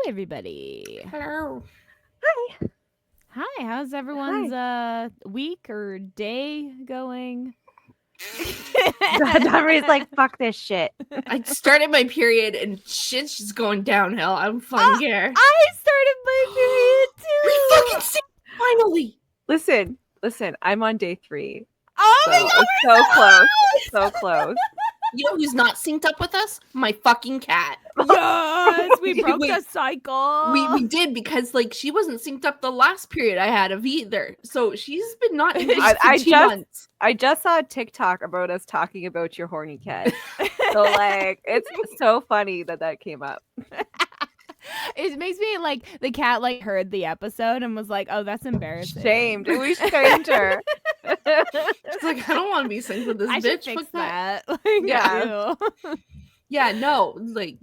everybody. Hello. Hi. Hi, how's everyone's week or day going? Domi's like, fuck this shit. I started my period and shit's just going downhill. I don't fucking care. I started my period too. We fucking see finally. Listen, I'm on day 3. Oh So my god, it's so close. So close. You know who's not synced up with us? My fucking cat. Yes, we broke Wait. the cycle. We did because like she wasn't synced up the last period I had of either. So she's been not in this for 2 months. I just saw a TikTok about us talking about your horny cat. So like it's so funny that came up. It makes me like the cat like heard the episode and was like, "Oh, that's embarrassing." Shamed. We shamed her. She's like, I don't want to be synced with this I should bitch. fix Fuck that. that. Like, Yeah. ew. Yeah, no, like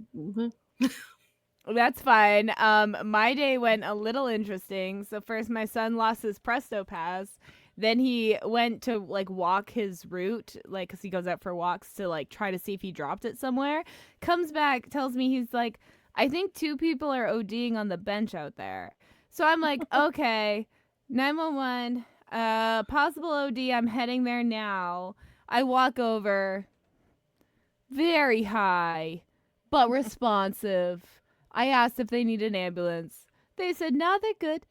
That's fine. My day went a little interesting. So first, my son lost his Presto Pass. Then he went to like walk his route, like because he goes out for walks to like try to see if he dropped it somewhere. Comes back, tells me he's like, I think 2 people are ODing on the bench out there. So I'm like, okay, 911, possible OD. I'm heading there now. I walk over, very high, but responsive. I asked if they need an ambulance. They said, no, they're good.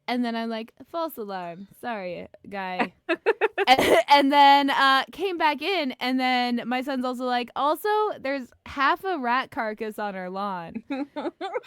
And then I'm like, false alarm. Sorry, guy. and then came back in. And then my son's also like, also, there's half a rat carcass on our lawn.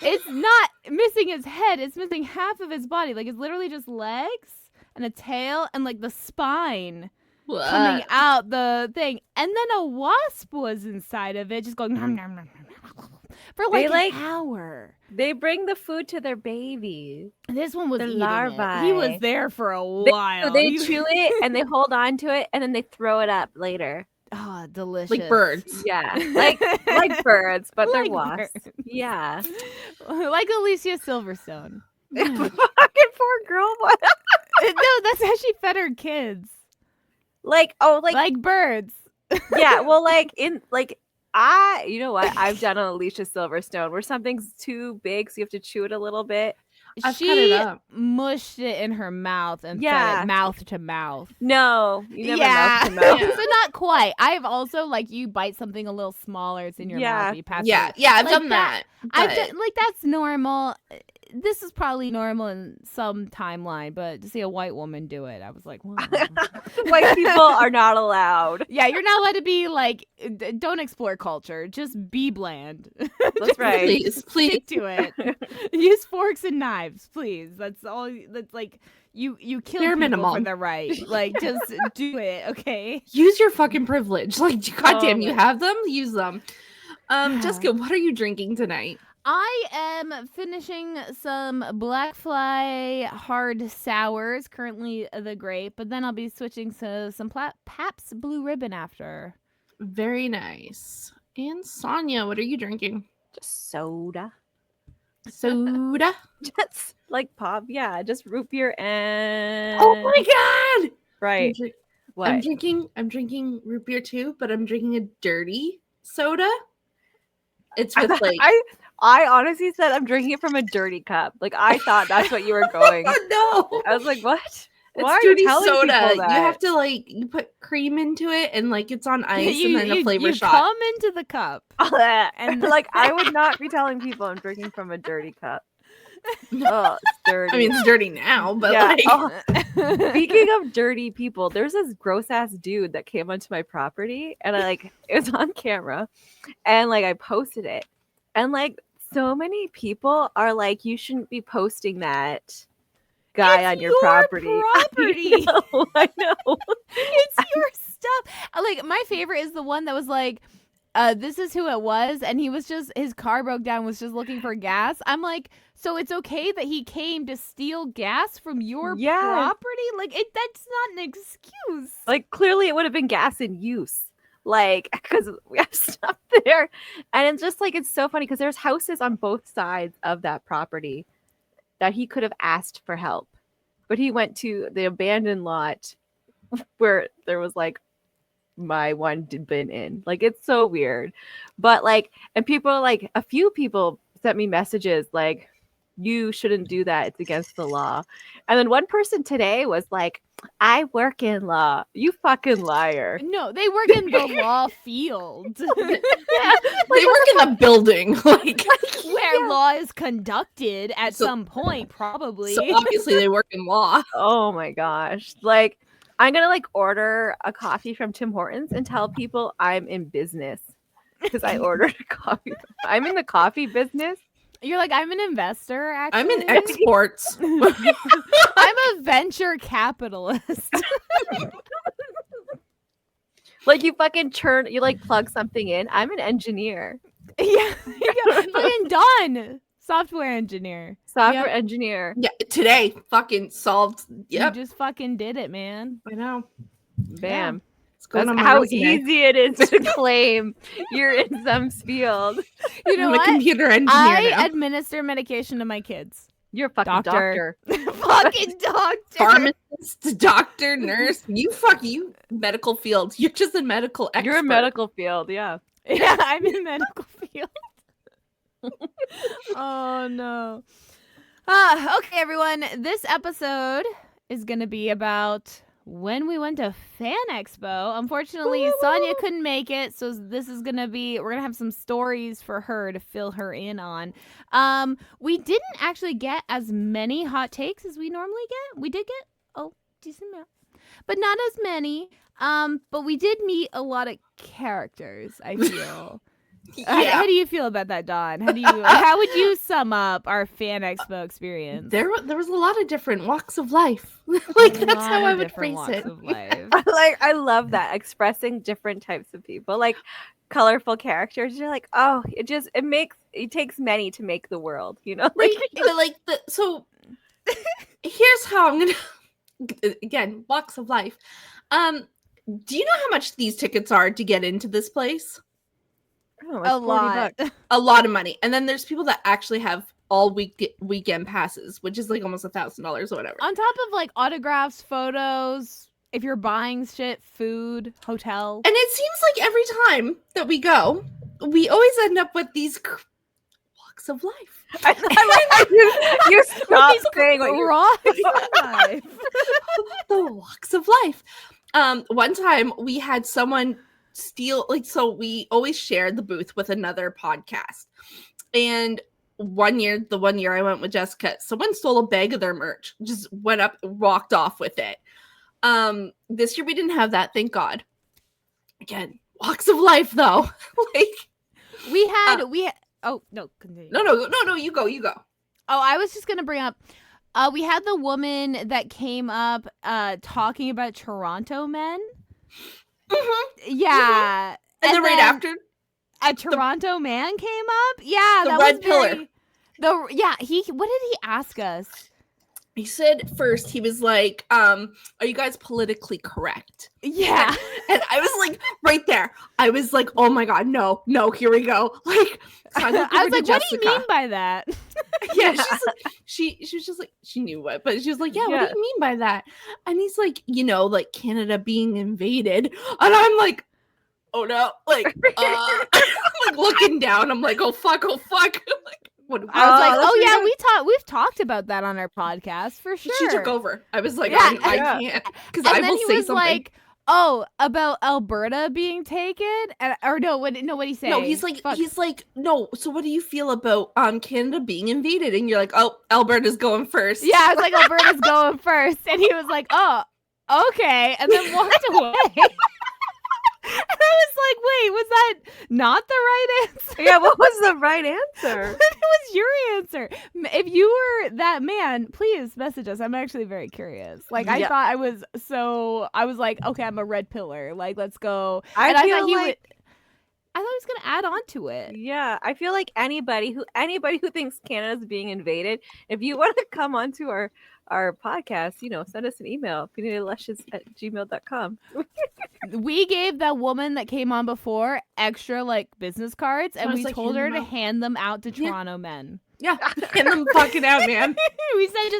It's not missing his head. It's missing half of his body. Like, it's literally just legs and a tail and, like, the spine coming out the thing. And then a wasp was inside of it, just going, nom, nom, nom, nom, nom, for like an hour. They bring the food to their babies. This one was the eating larvae. it. He was there for a while. They chew it and they hold on to it and then they throw it up later. Oh, delicious. like birds. Yeah, like birds, but they're Like wasps. birds. Yeah, Like Alicia Silverstone. fucking poor girl. What? No, that's how she fed her kids. Like birds. yeah. Well, you know what? I've done on Alicia Silverstone where something's too big, so you have to chew it a little bit. I've She cut it up. mushed it in her mouth and fed it mouth to mouth. No, you never mouth to mouth. So not quite. I've also like you bite something a little smaller, it's in your mouth. You pass Yeah, it. I've Like done that. I've done, like that's normal. This is probably normal in some timeline, but to see a white woman do it, I was like, wow. White people are not allowed. Yeah, you're not allowed to be like, don't explore culture. Just be bland. That's right. Please. Stick to it. Use forks and knives, please. That's all. That's like you kill Bare people minimum. for the right. Like just do it, okay? Use your fucking privilege. Like, goddamn, you my- have them. Use them. Jessica, what are you drinking tonight? I am finishing some Black Fly hard sours, currently the grape, but then I'll be switching to some Pabst Blue Ribbon after. Very nice. And Sonia, what are you drinking? Just soda. Soda. Just like pop. Yeah, just root beer and. Oh my god! Right. What? I'm drinking root beer too, but I'm drinking a dirty soda. It's with like I honestly said I'm drinking it from a dirty cup. Like I thought that's what you were going. no. I was like, what? It's Why are dirty you telling soda. people that? You have to like you put cream into it and like it's on ice and then a flavor you shot. come into the cup. And like I would not be telling people I'm drinking from a dirty cup. Oh, it's dirty. I mean, it's dirty now, but Yeah. like Oh. Speaking of dirty people, there's this gross ass dude that came onto my property and it was on camera and like I posted it and like so many people are like, you shouldn't be posting that guy on your property. I know. It's your stuff. Like my favorite is the one that was like, this is who it was, and he was just his car broke down, was just looking for gas. I'm like, so it's okay that he came to steal gas from your property? Like that's not an excuse. Like clearly it would have been gas in use. Like, because we have stuff there. And it's just like, it's so funny because there's houses on both sides of that property that he could have asked for help. But he went to the abandoned lot where there was like my one bin in. Like, it's so weird. But like, and people like, a few people sent me messages like, you shouldn't do that. It's against the law. And then one person today was like, I work in law. You fucking liar. No, they work in the law field. They work in a building. Like where law is conducted at some point, probably. So obviously they work in law. Oh my gosh. Like, I'm going to like order a coffee from Tim Hortons and tell people I'm in business because I ordered a coffee. I'm in the coffee business. You're like, I'm an investor, actually. I'm in exports. I'm a venture capitalist. Like, you fucking you like plug something in. I'm an engineer. Yeah. Fucking done. Software engineer. Software engineer. Yeah, today fucking solved. Yep. You just fucking did it, man. I know. Bam. Yeah. That's how easy it is to claim you're in some field. You know I'm what? a computer engineer now. Administer medication to my kids. You're a fucking doctor. Fucking doctor. Pharmacist, doctor, nurse. You medical field. You're just a medical expert. You're a medical field, yeah. Yeah, I'm in medical field. Oh no. Okay, everyone. This episode is gonna be about when we went to Fan Expo. Unfortunately, Sonia couldn't make it, so this is gonna be, we're gonna have some stories for her to fill her in on. We didn't actually get as many hot takes as we normally get. We did get decent amount, but not as many. But we did meet a lot of characters, I feel. Yeah. How do you feel about that, Dawn? How would you sum up our Fan Expo experience? There was a lot of different walks of life. Like that's how I would phrase it. I love that, expressing different types of people, like colorful characters. You're like, oh, it takes many to make the world, you know? So here's how I'm gonna again, walks of life. Do you know how much these tickets are to get into this place? Oh, like a lot. A lot of money. And then there's people that actually have all weekend passes, which is like almost $1,000 or whatever. On top of like autographs, photos, if you're buying shit, food, hotel. And it seems like every time that we go, we always end up with these walks of life. I like you stop saying what you're life. The walks of life. One time we had someone steal, so we always shared the booth with another podcast, and the one year I went with Jessica, someone stole a bag of their merch, just went up, walked off with it. This year we didn't have that, thank God. Again, walks of life though. we had oh no, continue. No, you go. Oh, I was just gonna bring up, we had the woman that came up talking about Toronto men. Mm-hmm. Yeah. Mm-hmm. And then right after, a Toronto man came up. Yeah, the red pillar. What did he ask us? He said first, he was like, are you guys politically correct? Yeah. And I was like, right there. I was like, oh my God, no, here we go. Like, so I was like, what do you mean by that? Yeah, she was just like, she knew what, but she was like, yeah, what do you mean by that? And he's like, like Canada being invaded. And I'm like, oh no, like looking down. I'm like, oh fuck. Like, I was like, we've talked about that on our podcast for sure. She took over. I was like, I can't, because I will say something. Like, oh, about Alberta being taken, what did he say? No, he's like, no. So what do you feel about Canada being invaded? And you're like, oh, Alberta's going first. Yeah, I was like, Alberta's going first, and he was like, oh, okay, and then walked away. And I was like, wait, was that not the right answer? Yeah, what was the right answer? It was your answer. If you were that man, please message us. I'm actually very curious. Like, I thought I was like, okay, I'm a red pillar. Like, let's go. I thought he was going to add on to it. Yeah, I feel like anybody who thinks Canada's being invaded, if you want to come onto our podcast, send us an email, lushes@gmail.com. We gave that woman that came on before extra business cards, and we told her to hand them out to Toronto men. Yeah, hand them fucking out, man. We said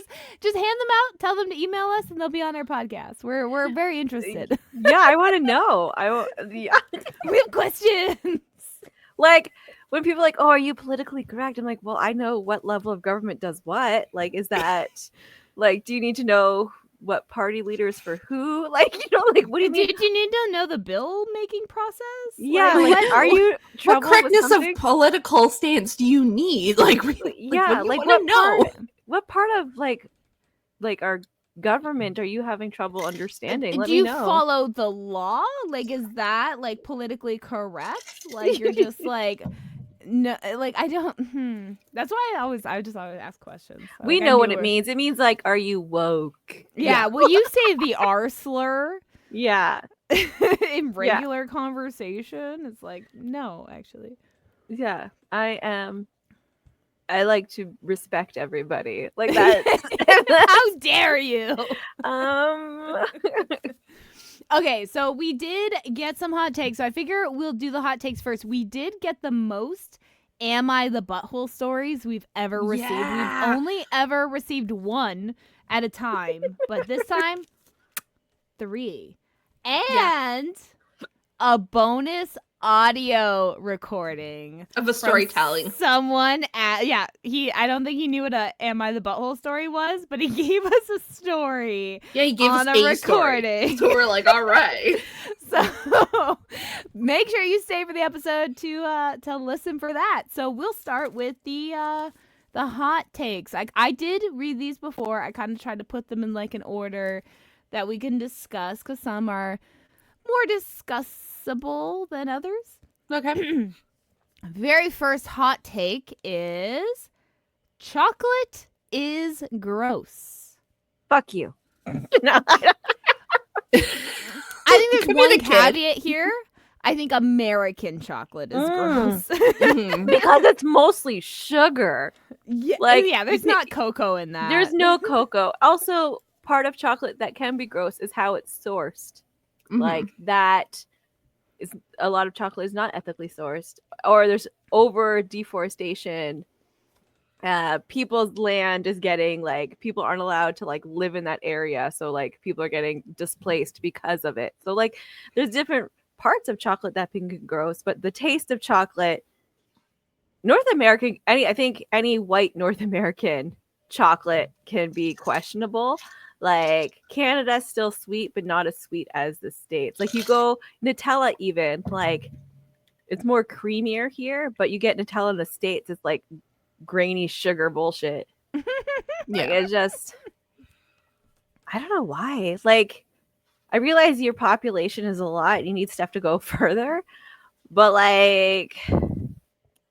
just hand them out, tell them to email us, and they'll be on our podcast. We're very interested. Yeah, I want to know. We have questions. Like, when people are like, oh, are you politically correct? I'm like, well, I know what level of government does what. Like, is that like, do you need to know what party leaders for who? Like, like, what do you mean? Did you need to know the bill making process? Yeah, like are you what correctness of political stance do you need? Like, yeah, like what part of like our government are you having trouble understanding? Let do me you know. follow the law? Like, is that like politically correct? Like, you're just like, no, like I don't. That's why I just always ask questions. We Like, know what it means. It means like, are you woke? Yeah. Will you say the R slur? Yeah. In regular conversation, it's like, no, actually. Yeah, I am. I like to respect everybody. Like that. How dare you? Okay, so we did get some hot takes. So I figure we'll do the hot takes first. We did get the most Am I the Butthole stories we've ever received. Yeah. We've only ever received one at a time, but this time 3. And a bonus audio recording of a storytelling. Someone I don't think he knew what a Am I the Butthole story was, but he gave us a story. Yeah, he gave us a recording. Story. So we're like, all right. So make sure you stay for the episode to listen for that. So we'll start with the hot takes. I did read these before. I kind of tried to put them in like an order that we can discuss because some are more discussable than others. Okay. Very first hot take is chocolate is gross. Fuck you. No. I think there's one caveat here. I think American chocolate is gross. Because it's mostly sugar. Yeah, there's not cocoa in that. There's no cocoa. Also, part of chocolate that can be gross is how it's sourced. Like that is a lot of chocolate is not ethically sourced, or there's over deforestation. People's land is getting like people aren't allowed to like live in that area, so like people are getting displaced because of it. So like there's different parts of chocolate that can get gross, but the taste of chocolate, North American, I think any white North American chocolate can be questionable. Like Canada's still sweet, but not as sweet as the States. Like you go Nutella, even like it's more creamier here, but you get Nutella in the States, it's like grainy sugar bullshit. Like, it's just, I don't know why. Like, I realize your population is a lot. You need stuff to go further, but like,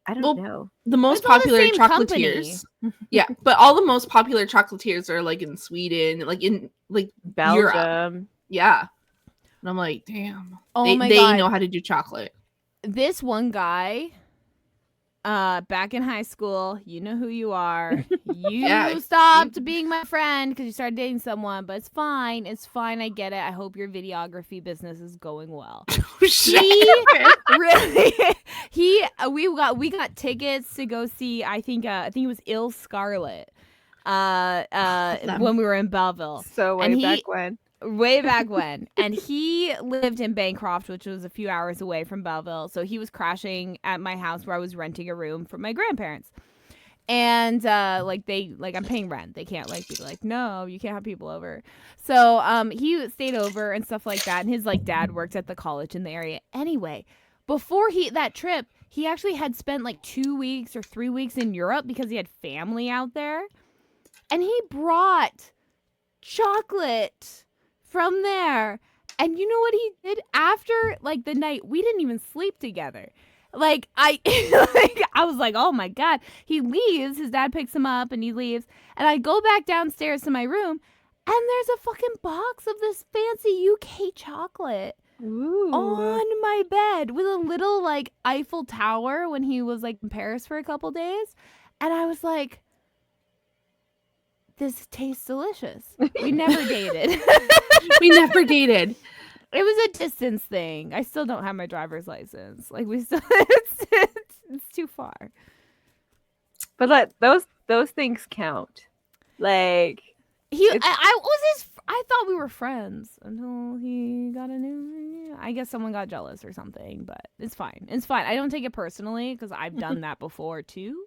I don't know. The most popular chocolatiers. Yeah, but all the most popular chocolatiers are like in Sweden, like in like Belgium. Europe. Yeah. And I'm like, damn. Oh they know how to do chocolate. This one guy, back in high school, you know who you are. You stopped being my friend because you started dating someone, but it's fine. It's fine. I get it. I hope your videography business is going well. We got tickets to go see. I think it was Il Scarlet. When we were in Belleville. So way back when. And he lived in Bancroft, which was a few hours away from Belleville. So he was crashing at my house where I was renting a room for my grandparents. And I'm paying rent. They can't be like, no, you can't have people over. So he stayed over and stuff like that. And his dad worked at the college in the area. Anyway, before that trip, he actually had spent 2 weeks or 3 weeks in Europe because he had family out there. And he brought chocolate from there. And you know what he did after the night? We didn't even sleep together. I was like, oh my God. He leaves, his dad picks him up and he leaves. And I go back downstairs to my room and there's a fucking box of this fancy UK chocolate. Ooh. On my bed with a little Eiffel Tower when he was in Paris for a couple days. And I was like, this tastes delicious. We never dated. We never dated. It was a distance thing. I still don't have my driver's license. It's too far. But those things count. I I thought we were friends until he got a new. I guess someone got jealous or something, but it's fine. It's fine. I don't take it personally because I've done that before too.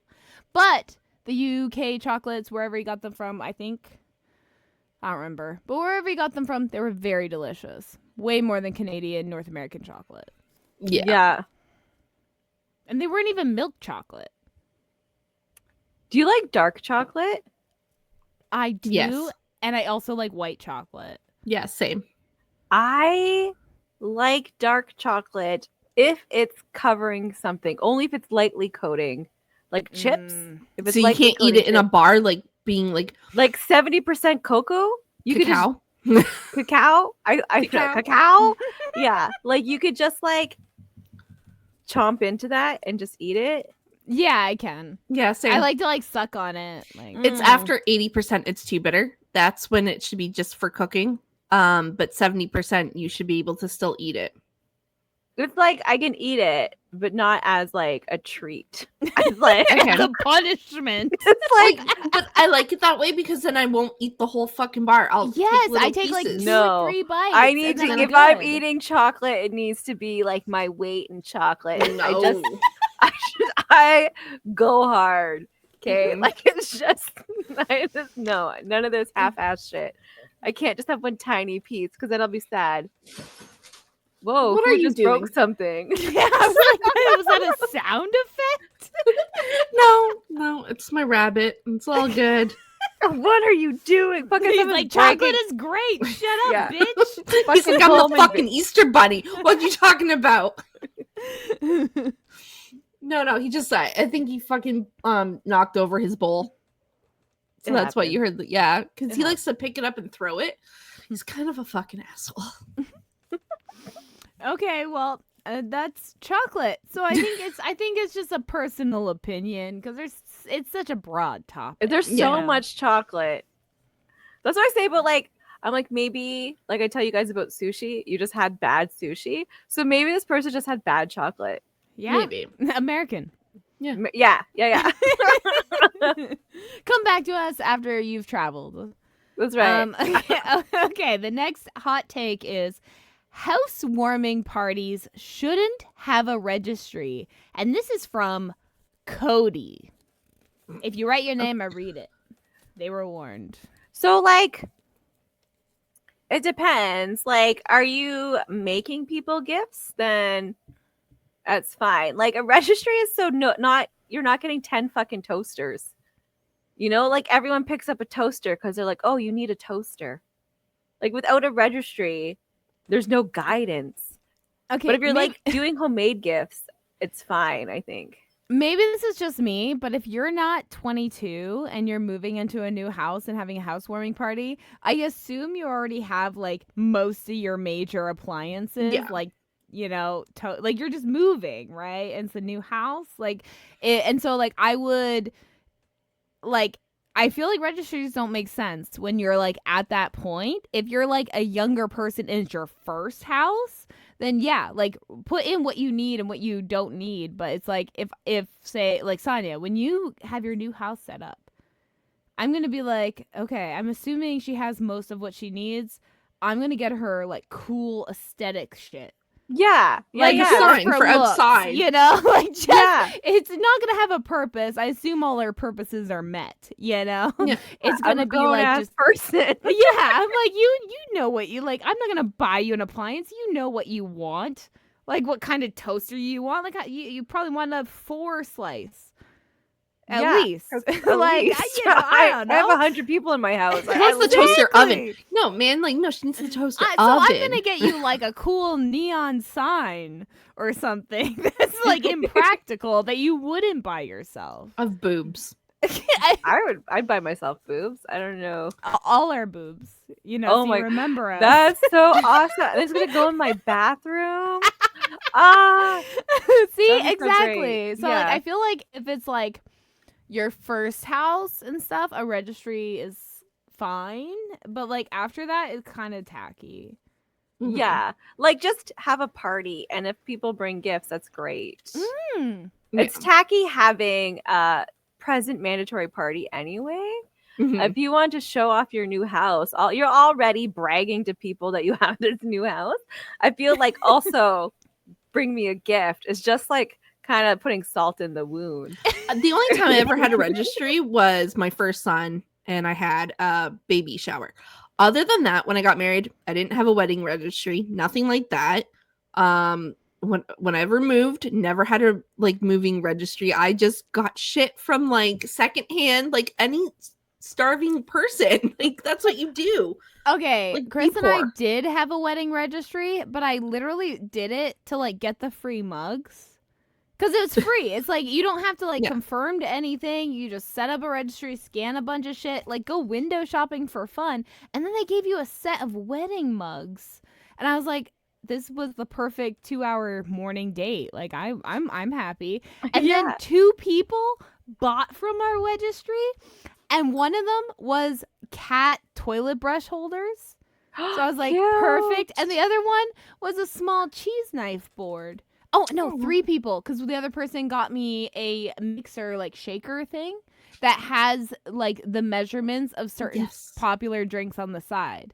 But the UK chocolates, wherever he got them from, I think. I don't remember. But wherever he got them from, they were very delicious. Way more than Canadian, North American chocolate. Yeah. And they weren't even milk chocolate. Do you like dark chocolate? I do. Yes. And I also like white chocolate. Yeah, same. I like dark chocolate if it's covering something. Only if it's lightly coating, like chips. If it's So you lightly can't eat coating it in a chips. bar, like being like 70% cocoa. You could cacao. just cacao. Cacao. Cacao. Yeah, like you could just like chomp into that and just eat it. Yeah, I can. Yeah, same. I like to suck on it. Like It's after 80% it's too bitter. That's when it should be just for cooking. But 70% you should be able to still eat it. It's like I can eat it, but not as like a treat. It's like Okay. the punishment. it's like But I like it that way because then I won't eat the whole fucking bar. I'll Yes, little I take like pieces. 2 No. or 3 bites. I need and to. then If I'm good. eating chocolate, it needs to be like my weight in chocolate. No. I go hard. Okay, Mhm. like it's just, no, none of this half-ass shit. I can't just have one tiny piece because then I'll be sad. Whoa, What who are you just broke doing? something? Yeah, I was like, was that a sound effect? No, it's my rabbit. It's all good. What are you doing? Fucking He's someone's like, chocolate breaking- is great. Shut up, Yeah. bitch. He's fucking like, I'm home the and fucking Easter bunny. What are you talking about? Oh, No, he just I think he fucking knocked over his bowl. So It that's what happened. you heard. Yeah, because It he likes to pick it up and throw it. He's kind of a fucking asshole. Okay, well, that's chocolate. So I think it's just a personal opinion because it's such a broad topic. There's so Yeah. much chocolate. That's what I say, but like, I'm like, maybe, like I tell you guys about sushi, you just had bad sushi. So maybe this person just had bad chocolate. Yeah, Maybe. American. Yeah. Come back to us after you've traveled. That's right. Okay, the next hot take is housewarming parties shouldn't have a registry. And this is from Cody. If you write your name, I read it. They were warned. So, like, it depends. Like, are you making people gifts? Then that's fine. Like, a registry is so you're not getting 10 fucking toasters. You know, like everyone picks up a toaster because they're like, oh, you need a toaster. Like, without a registry, there's no guidance. Okay, But if you're like doing homemade gifts, it's fine, I think. maybe this is just me, but if you're not 22 and you're moving into a new house and having a housewarming party, I assume you already have like most of your major appliances, Yeah. like, you know, like you're just moving, right? And it's a new house, like, and so like I would, like, I feel like registries don't make sense when you're like at that point. If you're like a younger person and it's your first house, then yeah, like put in what you need and what you don't need. But it's like if say like Sonia, when you have your new house set up, I'm gonna be like, okay, I'm assuming she has most of what she needs. I'm gonna get her like cool aesthetic shit. Yeah. Like yeah. just Sign for looks, outside. you know, like just Yeah. it's not gonna have a purpose. I assume all her purposes are met, you know. Yeah. It's I'm gonna a be like grown-ass just person. yeah. I'm like you know what you like. I'm not gonna buy you an appliance. You know what you want, like what kind of toaster you want. Like you probably want a 4 slice. At Yeah, least, At like least. you know, I don't know. I have 100 people in my house. Who wants the toaster oven? Exactly. No, man, like no, she needs the toaster So oven. I'm gonna get you like a cool neon sign or something that's like impractical that you wouldn't buy yourself. of boobs. I'd buy myself boobs. I don't know. All our boobs, you know. Oh so you my- remember us. That's so awesome. It's gonna go in my bathroom. See, That'd be so exactly. great. So like, Yeah. I feel like if it's like your first house and stuff, a registry is fine. But like after that, it's kind of tacky. Mhm. Yeah. Like just have a party and if people bring gifts, that's great. Mm. It's tacky having a present mandatory party anyway. Mhm. If you want to show off your new house, you're already bragging to people that you have this new house. I feel like also bring me a gift is just like kind of putting salt in the wound. The only time I ever had a registry was my first son, and I had a baby shower. Other than that, when I got married, I didn't have a wedding registry, nothing like that. When I ever moved, never had a like moving registry. I just got shit from like secondhand, like any starving person. Like that's what you do. Okay, Like, be Chris and I poor. did have a wedding registry, but I literally did it to like get the free mugs. Because it was free. It's like you don't have to like Yeah. confirm to anything. You just set up a registry, scan a bunch of shit, like go window shopping for fun. And then they gave you a set of wedding mugs. And I was like, this was the perfect 2-hour morning date. Like I'm happy. And then Yeah. 2 people bought from our registry, and one of them was cat toilet brush holders. So I was like, perfect. And the other one was a small cheese knife board. Oh, no, 3 people, because the other person got me a mixer, like, shaker thing that has, like, the measurements of certain Yes. popular drinks on the side.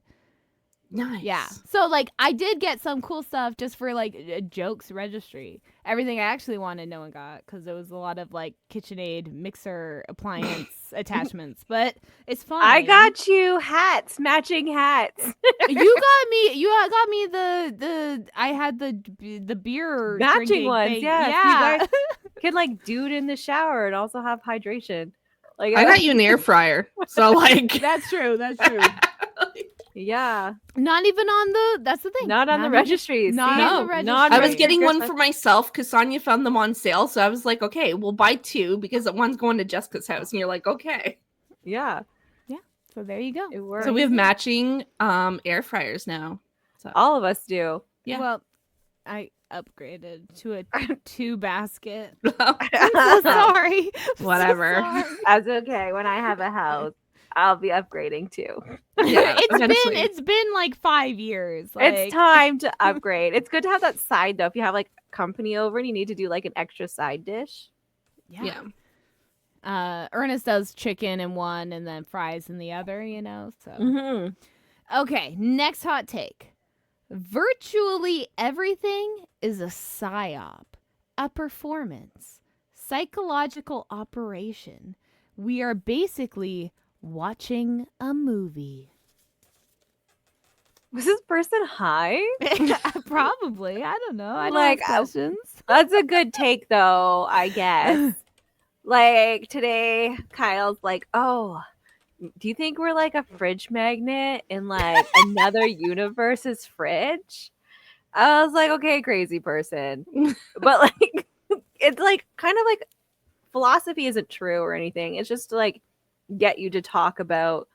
Nice. Yeah. So, like, I did get some cool stuff just for, like, a jokes registry. Everything I actually wanted, no one got, because there was a lot of, like, KitchenAid mixer appliance attachments. But it's fine. I got you hats, matching hats. You got me the I had the beer Matching drinking ones, thing. yes, you Yeah. guys can like do it in the shower and also have hydration. Like I got you an air fryer. So like That's true. That's true. yeah, Not even on the. That's the thing. not on the registries. Not See? on the No, registry. not I was right. getting one Christmas. for myself because Sonia found them on sale. So I was like, okay, we'll buy 2 because one's going to Jessica's house. And you're like, okay. Yeah, So there you go. it works. So we have matching air fryers now. So all of us do. Yeah. Well, I upgraded to a 2 basket. I'm so sorry. I'm so Whatever. sorry. That's okay. When I have a house, I'll be upgrading too. Yeah, eventually. It's been like 5 years. Like, It's time to upgrade. It's good to have that side though. If you have like company over and you need to do like an extra side dish. Yeah. Ernest does chicken in one and then fries in the other, you know. So Mm-hmm. okay, next hot take. Virtually everything is a psyop, a performance, psychological operation. We are basically watching a movie. Was this person high? Probably. I don't know. I don't Like, have questions. That's a good take though, I guess. Like today, Kyle's like, "Oh, do you think we're like a fridge magnet in like another universe's fridge?" I was like, "Okay, crazy person." But like it's like kind of like philosophy isn't true or anything. It's just to like get you to talk about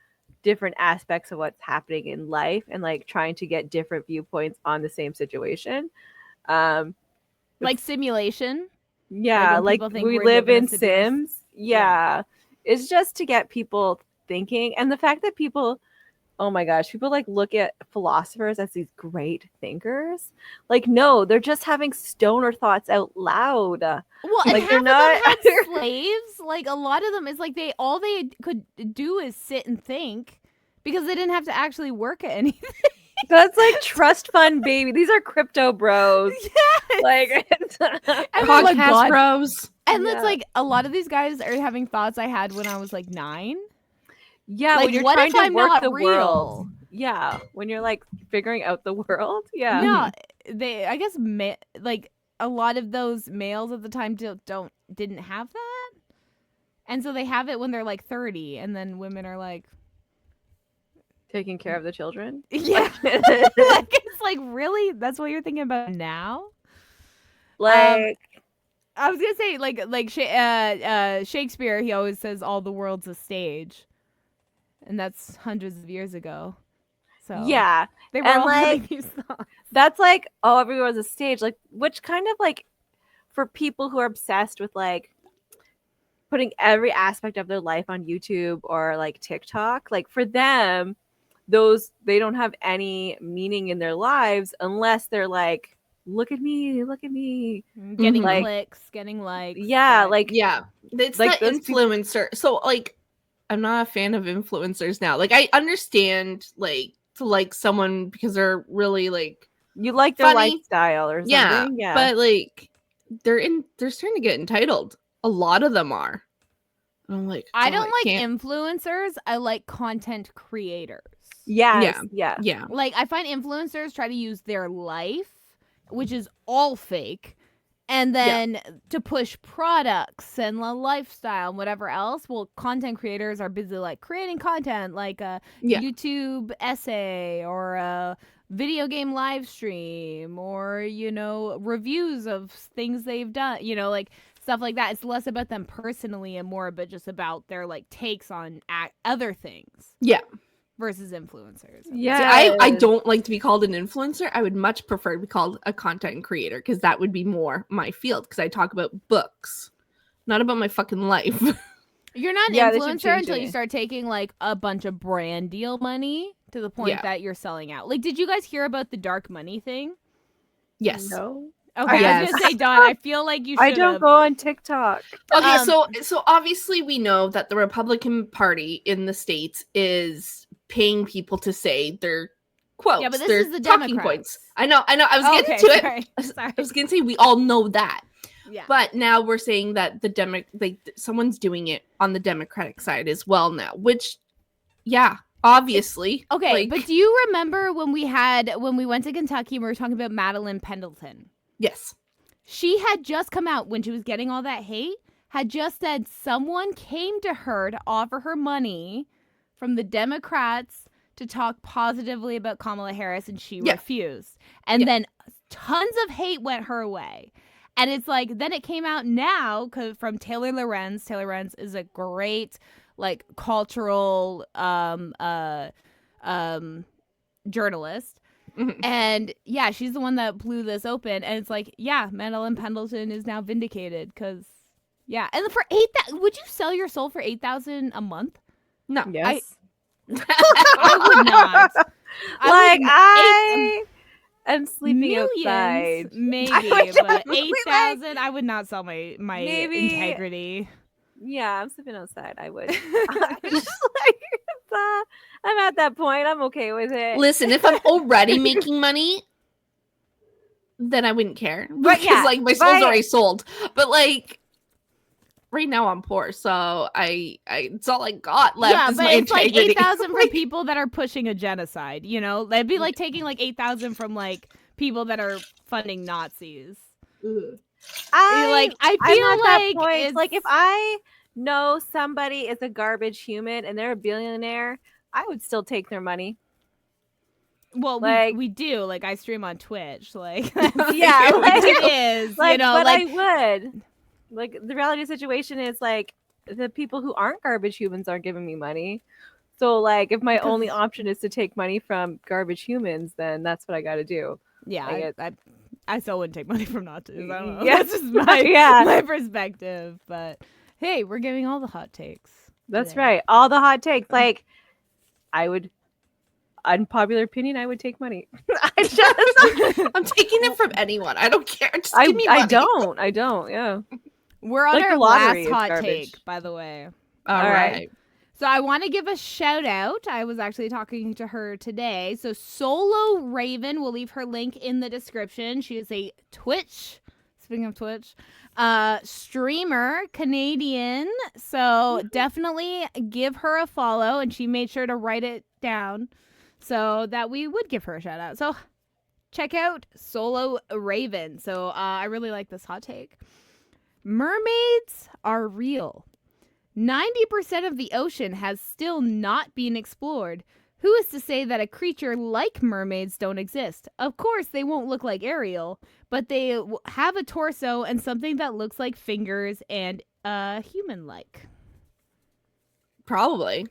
different aspects of what's happening in life and like trying to get different viewpoints on the same situation. Like simulation. Yeah, when like people think we we're live living in a simulation. Sims. Yeah. It's just to get people thinking. And the fact that people, oh my gosh, people like look at philosophers as these great thinkers. Like, no, they're just having stoner thoughts out loud. Well, Like, and they're half not- of them had slaves. Like a lot of them, it's like all they could do is sit and think because they didn't have to actually work at anything. That's like trust fund baby. These are crypto bros. Yes. Like, And then, like, Podcast God- bros. And Yeah. it's like a lot of these guys are having thoughts I had when I was like 9. yeah, Like, when you're what trying if to I'm work not the real? world. Yeah, when you're like figuring out the world. Yeah. No, they. I guess like a lot of those males at the time didn't have that, and so they have it when they're like 30, and then women are like, Taking care of the children. yeah, like, it's like really that's what you're thinking about now. Like, I was gonna say like Shakespeare. He always says all the world's a stage, and that's hundreds of years ago. So yeah. they were and, all like, having these thoughts. That's like, oh, everyone's a stage. Like, which kind of like for people who are obsessed with like putting every aspect of their life on YouTube or like TikTok, like for them, those they don't have any meaning in their lives unless they're like, look at me, Getting like- clicks, getting likes. yeah, but- like Yeah. It's Like the those people- influencer. So like I'm not a fan of influencers now. Like, I understand, like, to like someone because they're really like You like their funny. lifestyle or something. Yeah. But like they're starting to get entitled. A lot of them are. And I'm like, I oh, don't like can't. influencers. I like content creators. Yes. Yeah. Yeah. Like, I find influencers try to use their life, which is all fake, and then to push products and the lifestyle and whatever else. Well, content creators are busy like creating content, like a YouTube essay or a video game live stream or, you know, reviews of things they've done, you know, like stuff like that. It's less about them personally and more but just about their like takes on other things. Yeah. Versus influencers. Yeah. I don't like to be called an influencer. I would much prefer to be called a content creator because that would be more my field because I talk about books, not about my fucking life. You're not an influencer until you start taking like a bunch of brand deal money to the point that you're selling out. Like, did you guys hear about the dark money thing? Yes. No. Okay, I was gonna say, Dawn, I feel like you should. I don't go on TikTok. Okay, so obviously we know that the Republican Party in the States is paying people to say their quotes. Yeah, but this their is the talking Democrats. points. I know. I was getting to it. Sorry. I was gonna say we all know that. Yeah. But now we're saying that someone's doing it on the Democratic side as well now, which, obviously. Okay, but do you remember when we went to Kentucky and we were talking about Madeline Pendleton? Yes. She had just come out when she was getting all that hate, had just said someone came to her to offer her money from the Democrats to talk positively about Kamala Harris, and she refused. And then tons of hate went her way. And it's like, then it came out now from Taylor Lorenz. Taylor Lorenz is a great, like, cultural journalist. Mm-hmm. And she's the one that blew this open. And it's like, Madeline Pendleton is now vindicated because, and for $8,000, would you sell your soul for $8,000 a month? No. Yes. I would not. I am sleeping outside. Maybe, but $8,000, I would not sell my integrity. Yeah, I'm sleeping outside. I would. I'm just like, I'm at that point. I'm okay with it. Listen, if I'm already making money, then I wouldn't care. Because like my soul's already sold. But like right now I'm poor, so I it's all I got left. Is but my it's integrity. like $8,000 for people that are pushing a genocide. You know, that'd be like taking like $8,000 from like people that are funding Nazis. I feel like it's like if I know somebody is a garbage human and they're a billionaire, I would still take their money. Well, like, we do. Like, I stream on Twitch. Like, it is. Like, you know, but like, I would. Like, the reality situation is like the people who aren't garbage humans aren't giving me money. So, like, if my only option is to take money from garbage humans, then that's what I got to do. Yeah, I still wouldn't take money from Nazis. I don't know. Yeah. That's just my perspective. But hey, we're giving all the hot takes. That's today. right. All the hot takes. Like, I would, unpopular opinion, I would take money. I'm taking it from anyone. I don't care. Just give me money. I don't. Yeah. We're on like our lottery, last hot garbage. take, by the way. All right. So I want to give a shout out. I was actually talking to her today. So Solo Raven, we'll leave her link in the description. She is a Twitch, speaking of Twitch, streamer, Canadian. So definitely give her a follow. And she made sure to write it down so that we would give her a shout out. So check out Solo Raven. So I really like this hot take. Mermaids are real. 90% of the ocean has still not been explored. Who is to say that a creature like mermaids don't exist? Of course, they won't look like Ariel, but they have a torso and something that looks like fingers and human-like. Probably.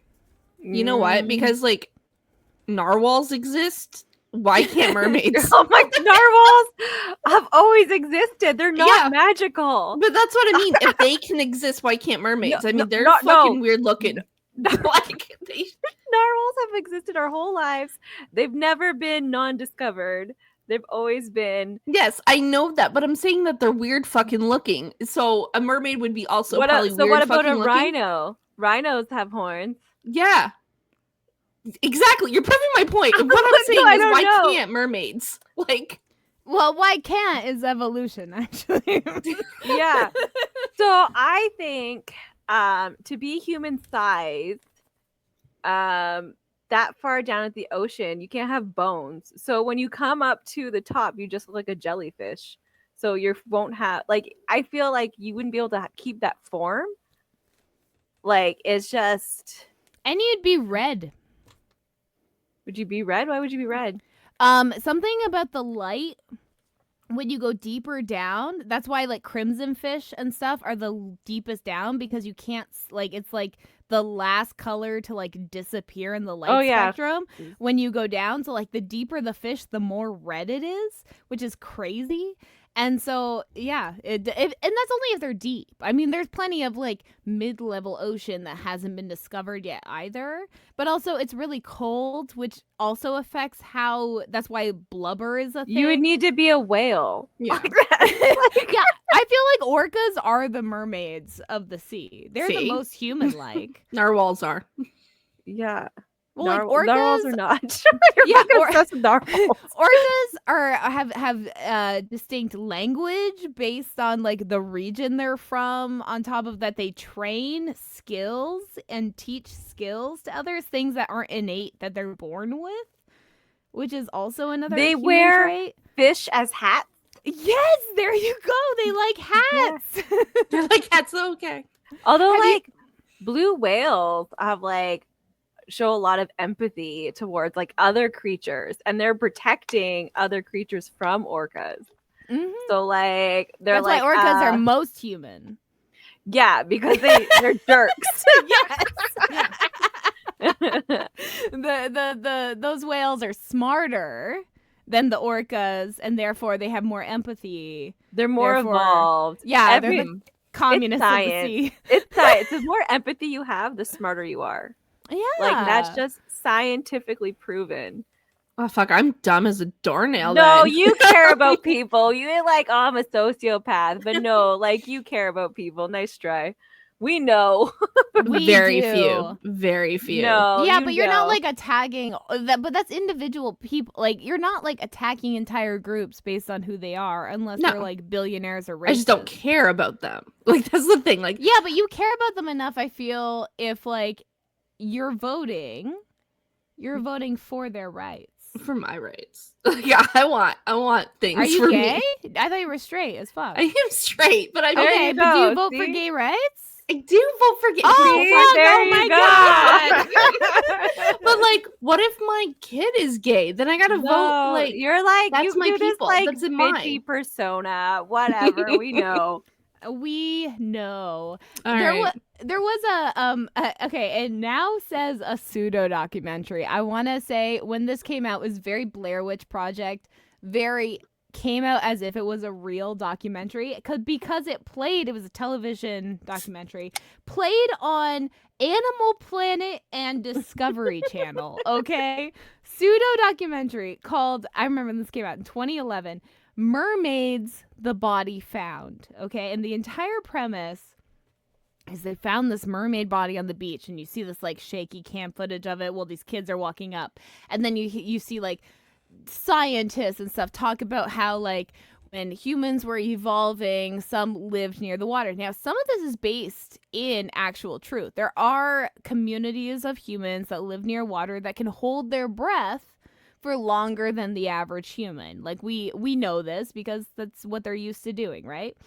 You know what? Because like narwhals exist. Why can't mermaids? Oh my, narwhals have always existed. They're not magical. But that's what I mean. If they can exist, why can't mermaids? They're fucking weird looking. Like narwhals have existed our whole lives. They've never been non-discovered. They've always been. Yes, I know that, but I'm saying that they're weird fucking looking. So a mermaid would be also probably weird. So what about fucking a looking. rhino? Rhinos have horns. Yeah. Exactly. You're proving my point. What I'm saying I is, don't why know. can't mermaids? Like, Well, why can't is evolution, actually. Yeah. So I think to be human sized, that far down at the ocean, you can't have bones. So when you come up to the top, you just look like a jellyfish. So you won't have like I feel like you wouldn't be able to keep that form. Like it's just And you'd be red. would you be red? Why would you be red? Something about the light when you go deeper down. That's why like crimson fish and stuff are the deepest down, because you can't like it's like the last color to like disappear in the light spectrum when you go down. So like the deeper the fish, the more red it is, which is crazy. And so, yeah, and that's only if they're deep. I mean, there's plenty of like mid-level ocean that hasn't been discovered yet either. But also, it's really cold, which also affects how. That's why blubber is a thing. You would need to be a whale. yeah. Yeah, I feel like orcas are the mermaids of the sea. They're the See? most human-like. Narwhals are. Yeah. Well, like orcas narwhals are not. You're Yeah, fucking obsessed with narwhals. orcas have distinct language based on like the region they're from. On top of that, they train skills and teach skills to others, things that aren't innate that they're born with, which is also another They human wear trait. Fish as hats. Yes, there you go. They like hats. They're like, that's okay. Although Have you- like blue whales have like show a lot of empathy towards like other creatures, and they're protecting other creatures from orcas. Mhm. So like they're That's like why orcas are most human. yeah, because they're jerks. Those whales are smarter than the orcas, and therefore they have more empathy. They're more Therefore- evolved. Yeah, Every- they're the communists of the science. sea. It's science. The more empathy you have, the smarter you are. Yeah, Like that's just scientifically proven. Oh, fuck. I'm dumb as a doornail. No, then. you care about people. You ain't like, oh, I'm a sociopath. But no, like you care about people. Nice try. We know. We Very do. few. Very few. No. yeah, you but you're not know. like attacking that. But that's individual people. Like you're not like attacking entire groups based on who they are, unless No. they're like billionaires or rich. I just don't care about them. Like, that's the thing. Like, Yeah, but you care about them enough. I feel if like you're voting for their rights. for my rights. Yeah, I want things Are you for gay? me. I thought you were straight as fuck. I am straight, but I mean, There Okay, you but do you go, vote for see? gay rights? I do vote for gay. Oh, fuck, there oh you my go. God. But like, what if my kid is gay? Then I gotta vote. No, Like, you're like that's you my do this people. like That's in bitchy mine. persona, whatever. We know. We know. all there right. there was okay, it now says a pseudo documentary. I want to say when this came out, it was very Blair Witch Project, came out as if it was a real documentary because it was a television documentary, played on Animal Planet and Discovery Channel, okay? Pseudo documentary called, I remember this came out in 2011, Mermaids, the Body Found, okay? And the entire premise is they found this mermaid body on the beach, and you see this like shaky cam footage of it while these kids are walking up, and then you see like scientists and stuff talk about how like when humans were evolving, some lived near the water. Now, some of this is based in actual truth. There are communities of humans that live near water that can hold their breath for longer than the average human. Like we know this because that's what they're used to doing, right?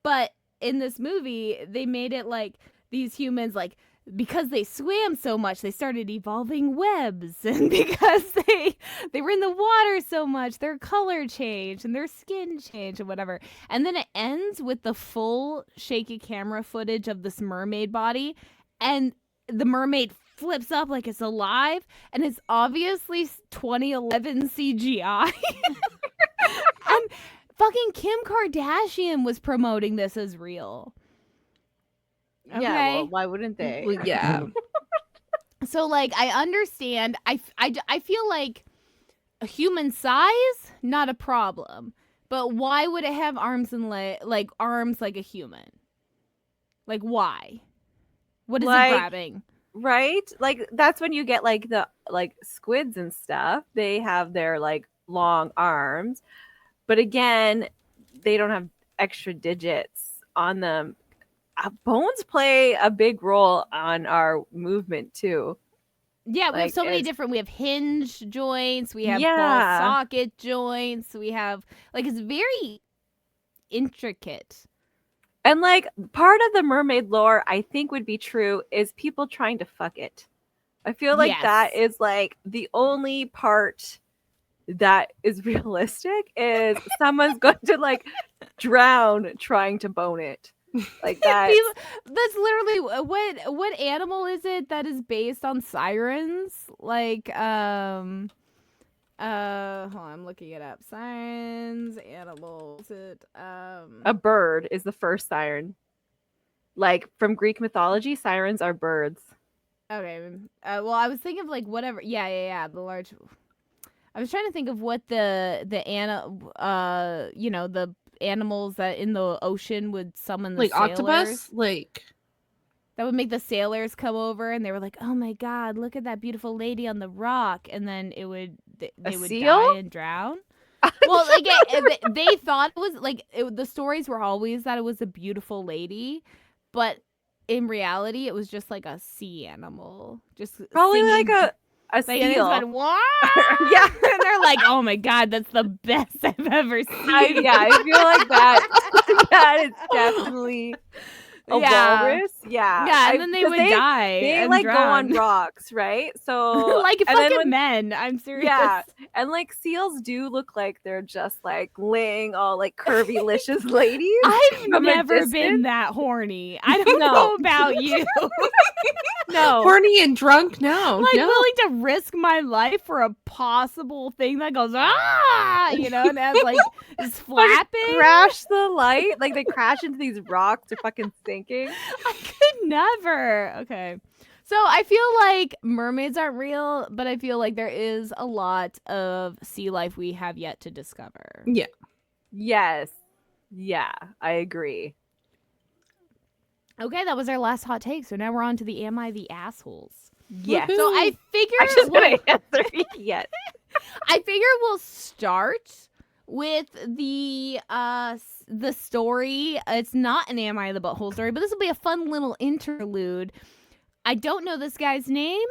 But in this movie, they made it like these humans, like, because they swam so much, they started evolving webs, and because they were in the water so much, their color changed and their skin changed and whatever. And then it ends with the full shaky camera footage of this mermaid body, and the mermaid flips up like it's alive, and it's obviously 2011 CGI. And fucking Kim Kardashian was promoting this as real. Yeah, Okay. well, why wouldn't they? Well, yeah. So, like, I understand. I feel like a human size, not a problem. But why would it have arms and arms like a human? Like, why? What is Like- it grabbing? Right? Like that's when you get like the like squids and stuff. They have their like long arms. But again, they don't have extra digits on them. Bones play a big role on our movement too. Yeah, we have Like, so many it's- different. We have hinge joints. We have ball Yeah. socket joints. We have it's very intricate. And like part of the mermaid lore, I think would be true is people trying to fuck it. I feel like that Yes. is like the only part that is realistic is someone's going to like drown trying to bone it. Like that. That's literally what animal is it that is based on sirens? Like hold on, I'm looking it up. Sirens, animals. A bird is the first siren. Like from Greek mythology, sirens are birds. Okay. Well, I was thinking of like whatever. Yeah. The large. I was trying to think of what the animals that in the ocean would summon the Like sailors. octopus, like That would make the sailors come over, and they were like, "Oh my God, look at that beautiful lady on the rock," and then they would seal? die and drown. Well, like they thought it was like the stories were always that it was a beautiful lady, but in reality, it was just like a sea animal, just Probably singing, like a like, and it's seal. going, "Wah!" Yeah. and they're like, "Oh my God, that's the best I've ever seen." I feel like that is definitely a walrus. Yeah. Yeah, and then they 'cause would die. They and like go on drown. rocks, right? So like and then fucking when- men. I'm serious. Yeah. And like seals do look like they're just like laying all like curvy licious ladies. I've from a never been distance. that horny. I don't No. know about you. No. horny and drunk. No, Like no. willing to risk my life for a possible thing that goes and has like is flapping. Crash the light. Like they crash into these rocks, they're fucking sinking. I could never. Okay. So I feel like mermaids aren't real, but I feel like there is a lot of sea life we have yet to discover. Yes. Yeah, I agree. Okay, that was our last hot take. So now we're on to the Am I the Assholes? Yes. So I figure I'm just gonna answer yes. I figure we'll start with the story. It's not an Am I the Butthole story, but this will be a fun little interlude. I don't know this guy's name.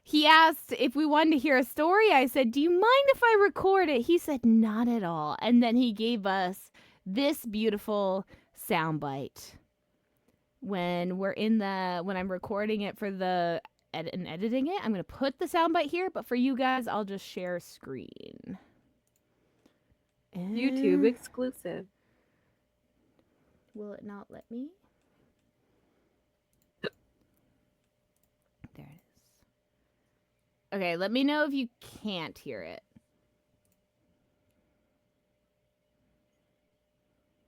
He asked if we wanted to hear a story. I said, "Do you mind if I record it?" He said, "Not at all." And then he gave us this beautiful soundbite. When I'm recording it for the and editing it, I'm going to put the soundbite here, but for you guys, I'll just share screen. YouTube exclusive. Will it not let me? There it is. Okay, let me know if you can't hear it.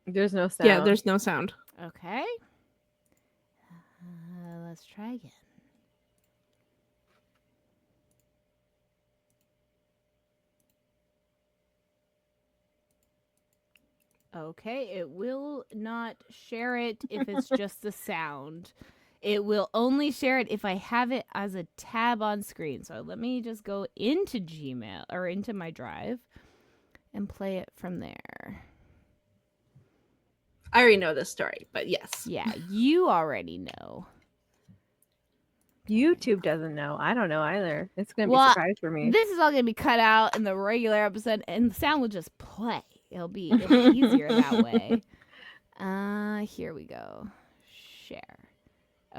There's no sound. Yeah, there's no sound. Okay. Let's try again. Okay, it will not share it if it's just the sound. It will only share it if I have it as a tab on screen. So let me just go into Gmail or into my drive and play it from there. I already know this story, but yes. Yeah, you already know. YouTube doesn't know. I don't know either. It's gonna be Well, a surprise for me. This is all gonna be cut out in the regular episode, and the sound will just play. It'll be easier that way. Here we go. Share.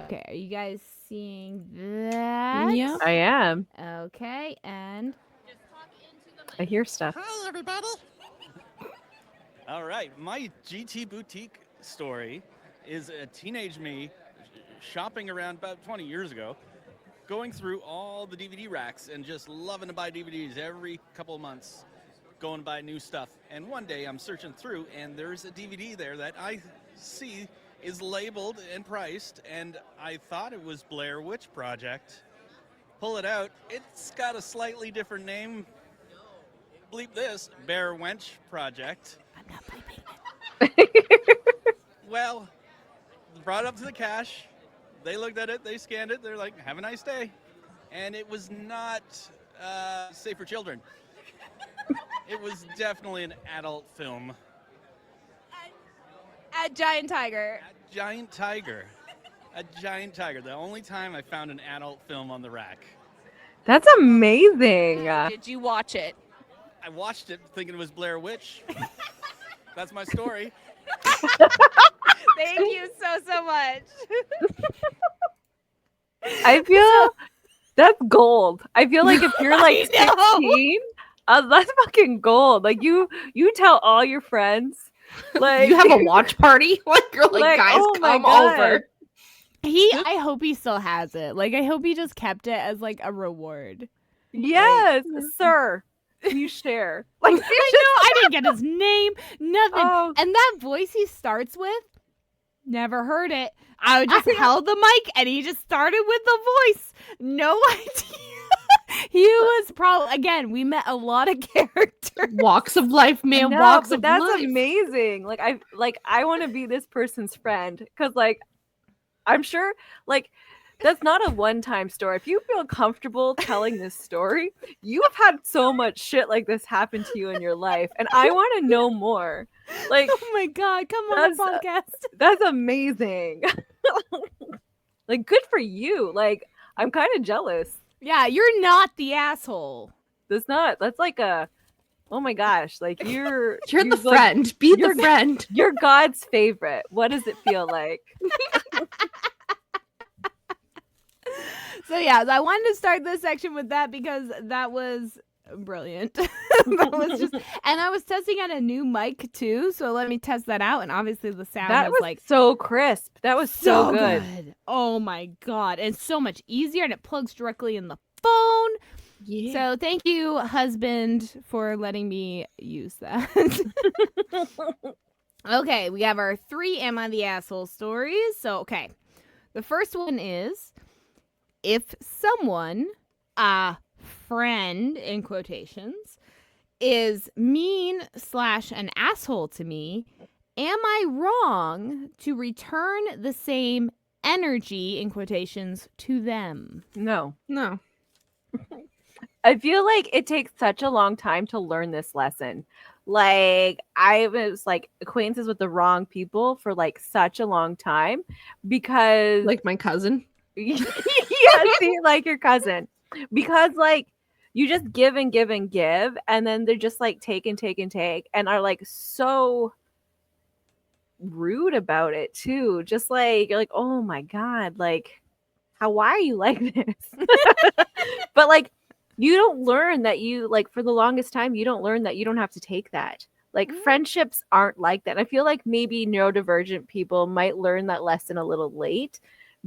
Okay, are you guys seeing that? Yeah. I am. Okay, and I hear stuff. Hi, everybody. All right, my GT boutique story is a teenage me shopping around about 20 years ago, going through all the DVD racks and just loving to buy DVDs every couple of months, going to buy new stuff. And one day I'm searching through and there's a DVD there that I see is labeled and priced, and I thought it was Blair Witch Project. Pull it out, it's got a slightly different name. Bleep this, Bear Wench Project. I'm not bleeping it. Well, brought up to the cash, They looked at it, they scanned it, they're like, have a nice day. And it was not safe for children. It was definitely an adult film. At Giant Tiger. A giant tiger. A giant tiger. The only time I found an adult film on the rack. That's amazing. Did you watch it? I watched it thinking it was Blair Witch. That's my story. Thank you so much. I feel that's gold. I feel like if you're like I know. 16, that's fucking gold. Like you tell all your friends. Like You have a watch party? Like, you're like, Like, guys, oh my come God. over. I hope he still has it. Like, I hope he just kept it as like a reward. yes, sir. You share. Like I know. I didn't get his name. Nothing. Oh. And that voice he starts with, never heard it. I just held the mic and he just started with the voice. No idea. He was probably, again, we met a lot of characters. Walks of life, man. No, walks but of that's life. amazing. Like I want to be this person's friend because like I'm sure like that's not a one-time story. If you feel comfortable telling this story, you have had so much shit like this happen to you in your life, and I want to know more. Like Oh my God. Come on the podcast. that's amazing. Like good for you. Like I'm kind of jealous. Yeah, you're not the asshole. That's like a oh my gosh, like you're You're the like, friend. Be you're- the friend. you're God's favorite. What does it feel like? So yeah, I wanted to start this section with that because that was brilliant. That was just, and I was testing out a new mic too, so let me test that out. And obviously the sound That was like so crisp. That was so good. Oh my God, and so much easier, and it plugs directly in the phone. Yeah. So thank you, husband, for letting me use that. Okay, we have our 3 Am I the Asshole stories. So, okay. The first one is, if someone, a friend in quotations, is mean / an asshole to me, am I wrong to return the same energy in quotations to them? No. No. I feel like it takes such a long time to learn this lesson. Like I was like acquaintances with the wrong people for like such a long time because Like my cousin. yeah, see, like your cousin. Because like you just give and give and give, and then they're just like take and take and take and are like so rude about it too. Just like you're like, oh my God, like why are you like this? But like you don't learn that you like for the longest time you don't learn that you don't have to take that. Like friendships aren't like that. I feel like maybe neurodivergent people might learn that lesson a little late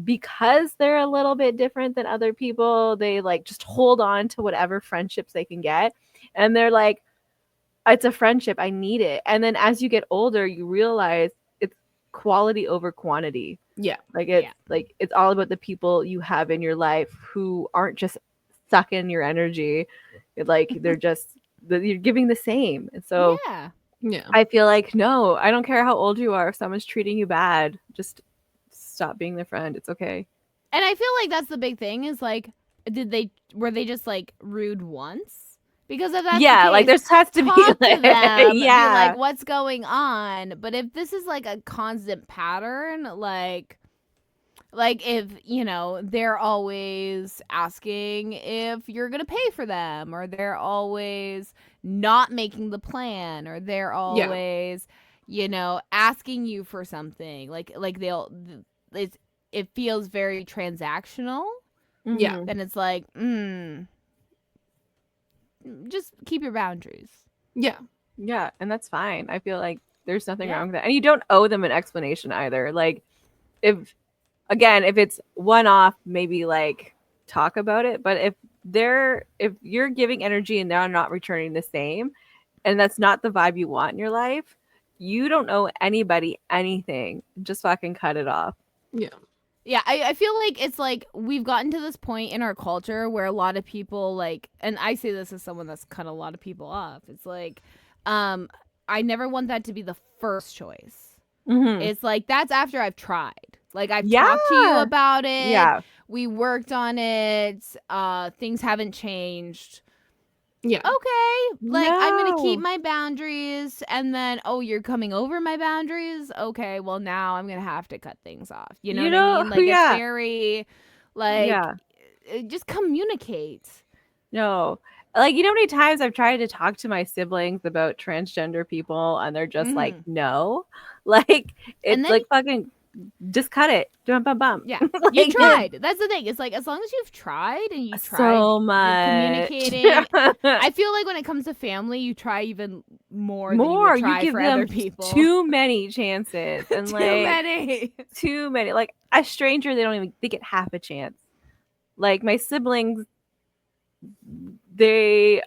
because they're a little bit different than other people. They like just hold on to whatever friendships they can get, and they're like, it's a friendship, I need it. And then as you get older you realize it's quality over quantity. Yeah. Like it's all about the people you have in your life who aren't just sucking your energy. Like they're just you're giving the same. And so Yeah. Yeah. I feel like no, I don't care how old you are. If someone's treating you bad, just stop being their friend. It's okay. And I feel like that's the big thing is like, were they just like rude once? Because if that's Yeah, the like case, there has to be talk to like, them, yeah, be like, what's going on? But if this is like a constant pattern, like if they're always asking if you're gonna pay for them, or they're always not making the plan, or they're always asking you for something, like it feels very transactional. Yeah. Mhm. Then it's like just keep your boundaries. Yeah. Yeah, and that's fine. I feel like there's nothing Yeah. wrong with that. And you don't owe them an explanation either. Like if it's one off, maybe like talk about it. But if you're giving energy and they're not returning the same, and that's not the vibe you want in your life, you don't owe anybody anything. Just fucking cut it off. Yeah, I feel like it's like we've gotten to this point in our culture where a lot of people like, and I say this as someone that's cut a lot of people off. It's like, I never want that to be the first choice. Mhm. It's like, that's after I've tried. Like I've talked to you about it. Yeah. We worked on it. Things haven't changed. Yeah. Okay. Like I'm going to keep No. my boundaries, and then you're coming over my boundaries. Okay, well now I'm going to have to cut things off. You know what I mean? Like it's very like just communicate. No. Like, you know how many times I've tried to talk to my siblings about transgender people and they're just like, no. Like, it's then- like fucking just cut it. Bum, bum, bum. Yeah. Like, You tried. That's the thing. It's like as long as you've tried and you tried so much communicating. I feel like when it comes to family, you try even more than you would try give for them other people. too many chances and Too like many. too many. Like a stranger, they get half a chance. Like my siblings, they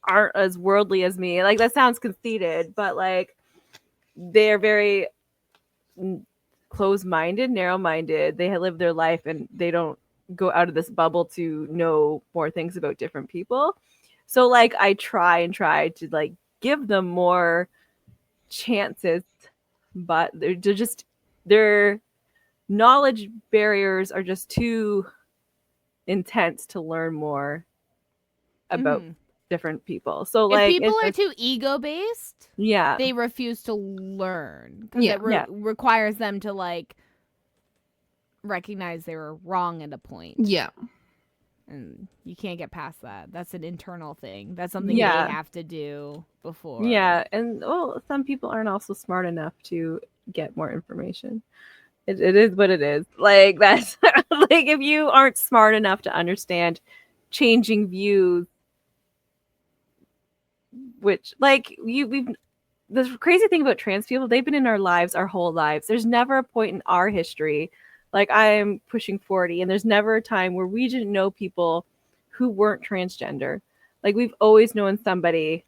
aren't as worldly as me. Like that sounds conceited, but like they're very closed-minded, narrow-minded. They live their life and they don't go out of this bubble to know more things about different people. So like I try to like give them more chances, but their knowledge barriers are just too intense to learn more about different people. So like if people are too ego based, yeah, they refuse to learn because it requires them to like recognize they were wrong at a point. Yeah. And you can't get past that. That's an internal thing. That's something they have to do before. Yeah, and some people aren't also smart enough to get more information. It is what it is. Like that's like if you aren't smart enough to understand changing views, which like we've the crazy thing about trans people, they've been in our lives our whole lives. There's never a point in our history, like I'm pushing 40, and there's never a time where we didn't know people who weren't transgender. Like we've always known somebody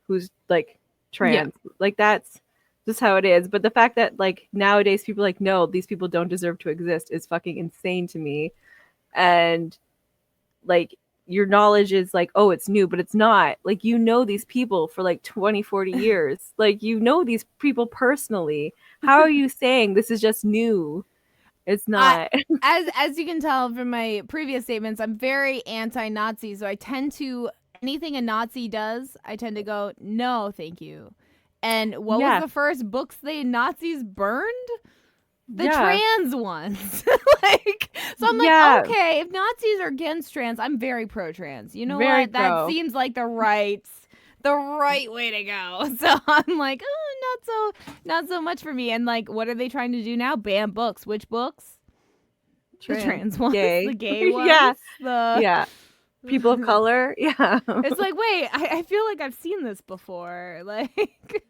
who's like trans. Like that's just how it is. But the fact that like nowadays people are like, no, these people don't deserve to exist is fucking insane to me. And like your knowledge is like, oh, it's new, but it's not. Like, you know these people for like 20, 40 years. Like, you know these people personally. How are you saying this is just new? It's not. As you can tell from my previous statements, I'm very anti-Nazi. So I tend to, anything a Nazi does, I tend to go, no, thank you. And what was the first books the Nazis burned? The trans ones. Like, so I'm like, okay, if Nazis are against trans, I'm very pro-trans. You know what? That seems like the right way to go. So I'm like, oh, not so much for me. And like, what are they trying to do now? Ban books. Which books? The trans ones, the gay ones. People of color. Yeah. It's like, wait, I feel like I've seen this before. Like,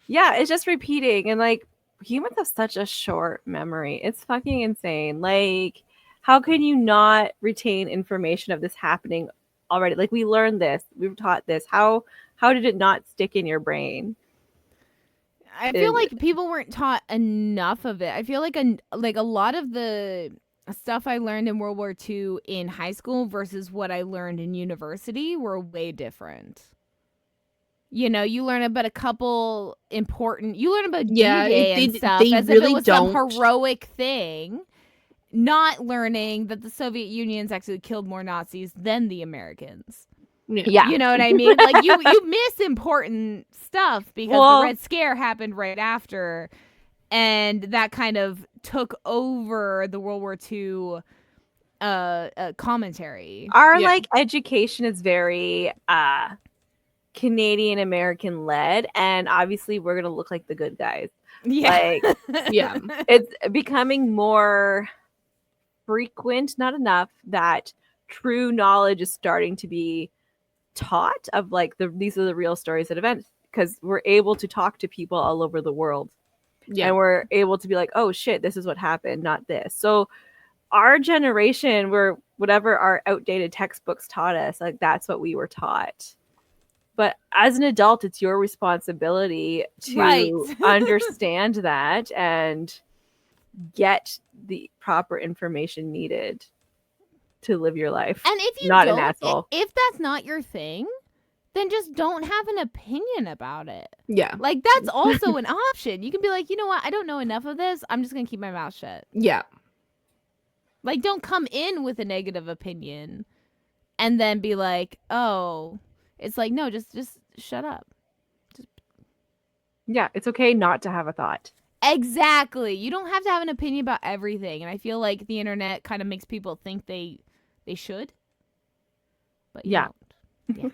yeah, it's just repeating. And like, humans have such a short memory. It's fucking insane. Like, how can you not retain information of this happening already? Like, we learned this, we were taught this. How did it not stick in your brain? I feel like people weren't taught enough of it. I feel like a lot of the stuff I learned in World War II in high school versus what I learned in university were way different. You know, you learn about a couple important. You learn about D-Day and stuff as if it was some heroic thing. Not learning that the Soviet Union's actually killed more Nazis than the Americans. Yeah, you know what I mean. Like you miss important stuff because the Red Scare happened right after, and that kind of took over the World War II commentary. Our like education is very Canadian American led, and obviously we're gonna look like the good guys. Yeah, like, it's becoming more frequent, not enough, that true knowledge is starting to be taught of like these are the real stories at events, because we're able to talk to people all over the world, and we're able to be like, oh shit, this is what happened, not this. So our generation, where whatever our outdated textbooks taught us, like that's what we were taught. But as an adult, it's your responsibility to understand that and get the proper information needed to live your life. And if you not don't, an asshole. If that's not your thing, then just don't have an opinion about it. Yeah. Like, that's also an option. You can be like, you know what? I don't know enough of this. I'm just going to keep my mouth shut. Yeah. Like, don't come in with a negative opinion and then be like, oh, it's like, no, just shut up. Yeah, it's okay not to have a thought. Exactly. You don't have to have an opinion about everything. And I feel like the internet kind of makes people think they should. But you don't. Yeah.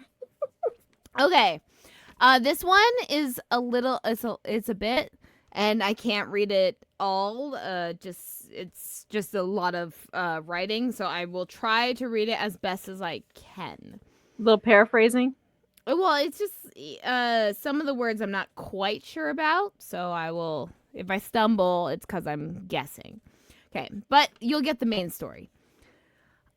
Okay. This one is a little, it's a bit, and I can't read it all. It's just a lot of writing, so I will try to read it as best as I can. A little paraphrasing. Well, it's just some of the words I'm not quite sure about, so I will, if I stumble, it's because I'm guessing. Okay, but you'll get the main story.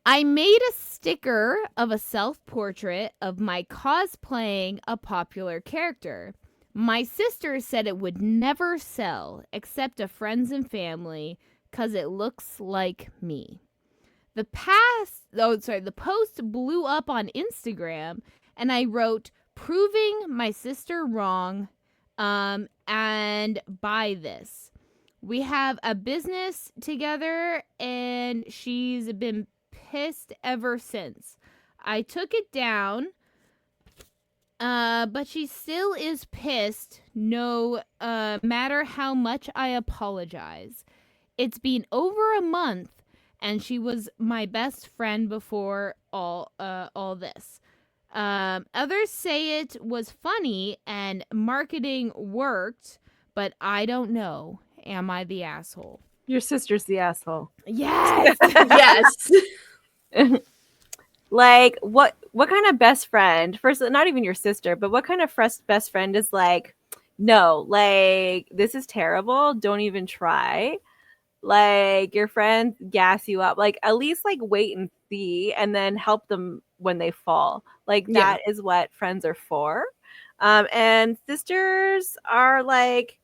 I made a sticker of a self-portrait of my cosplaying a popular character. My sister said it would never sell except to friends and family because it looks like me. The post blew up on Instagram, and I wrote, proving my sister wrong, and buy this. We have a business together, and she's been pissed ever since. I took it down, but she still is pissed no matter how much I apologize. It's been over a month, and she was my best friend before all this. Others say it was funny and marketing worked, but I don't know. Am I the asshole? Your sister's the asshole. Yes. Yes. Like, what kind of best friend? First, not even your sister, but what kind of best friend is like, no, like, this is terrible. Don't even try. Like, your friends gas you up. Like, at least like wait and see, and then help them when they fall. Like, that is what friends are for. And sisters are like,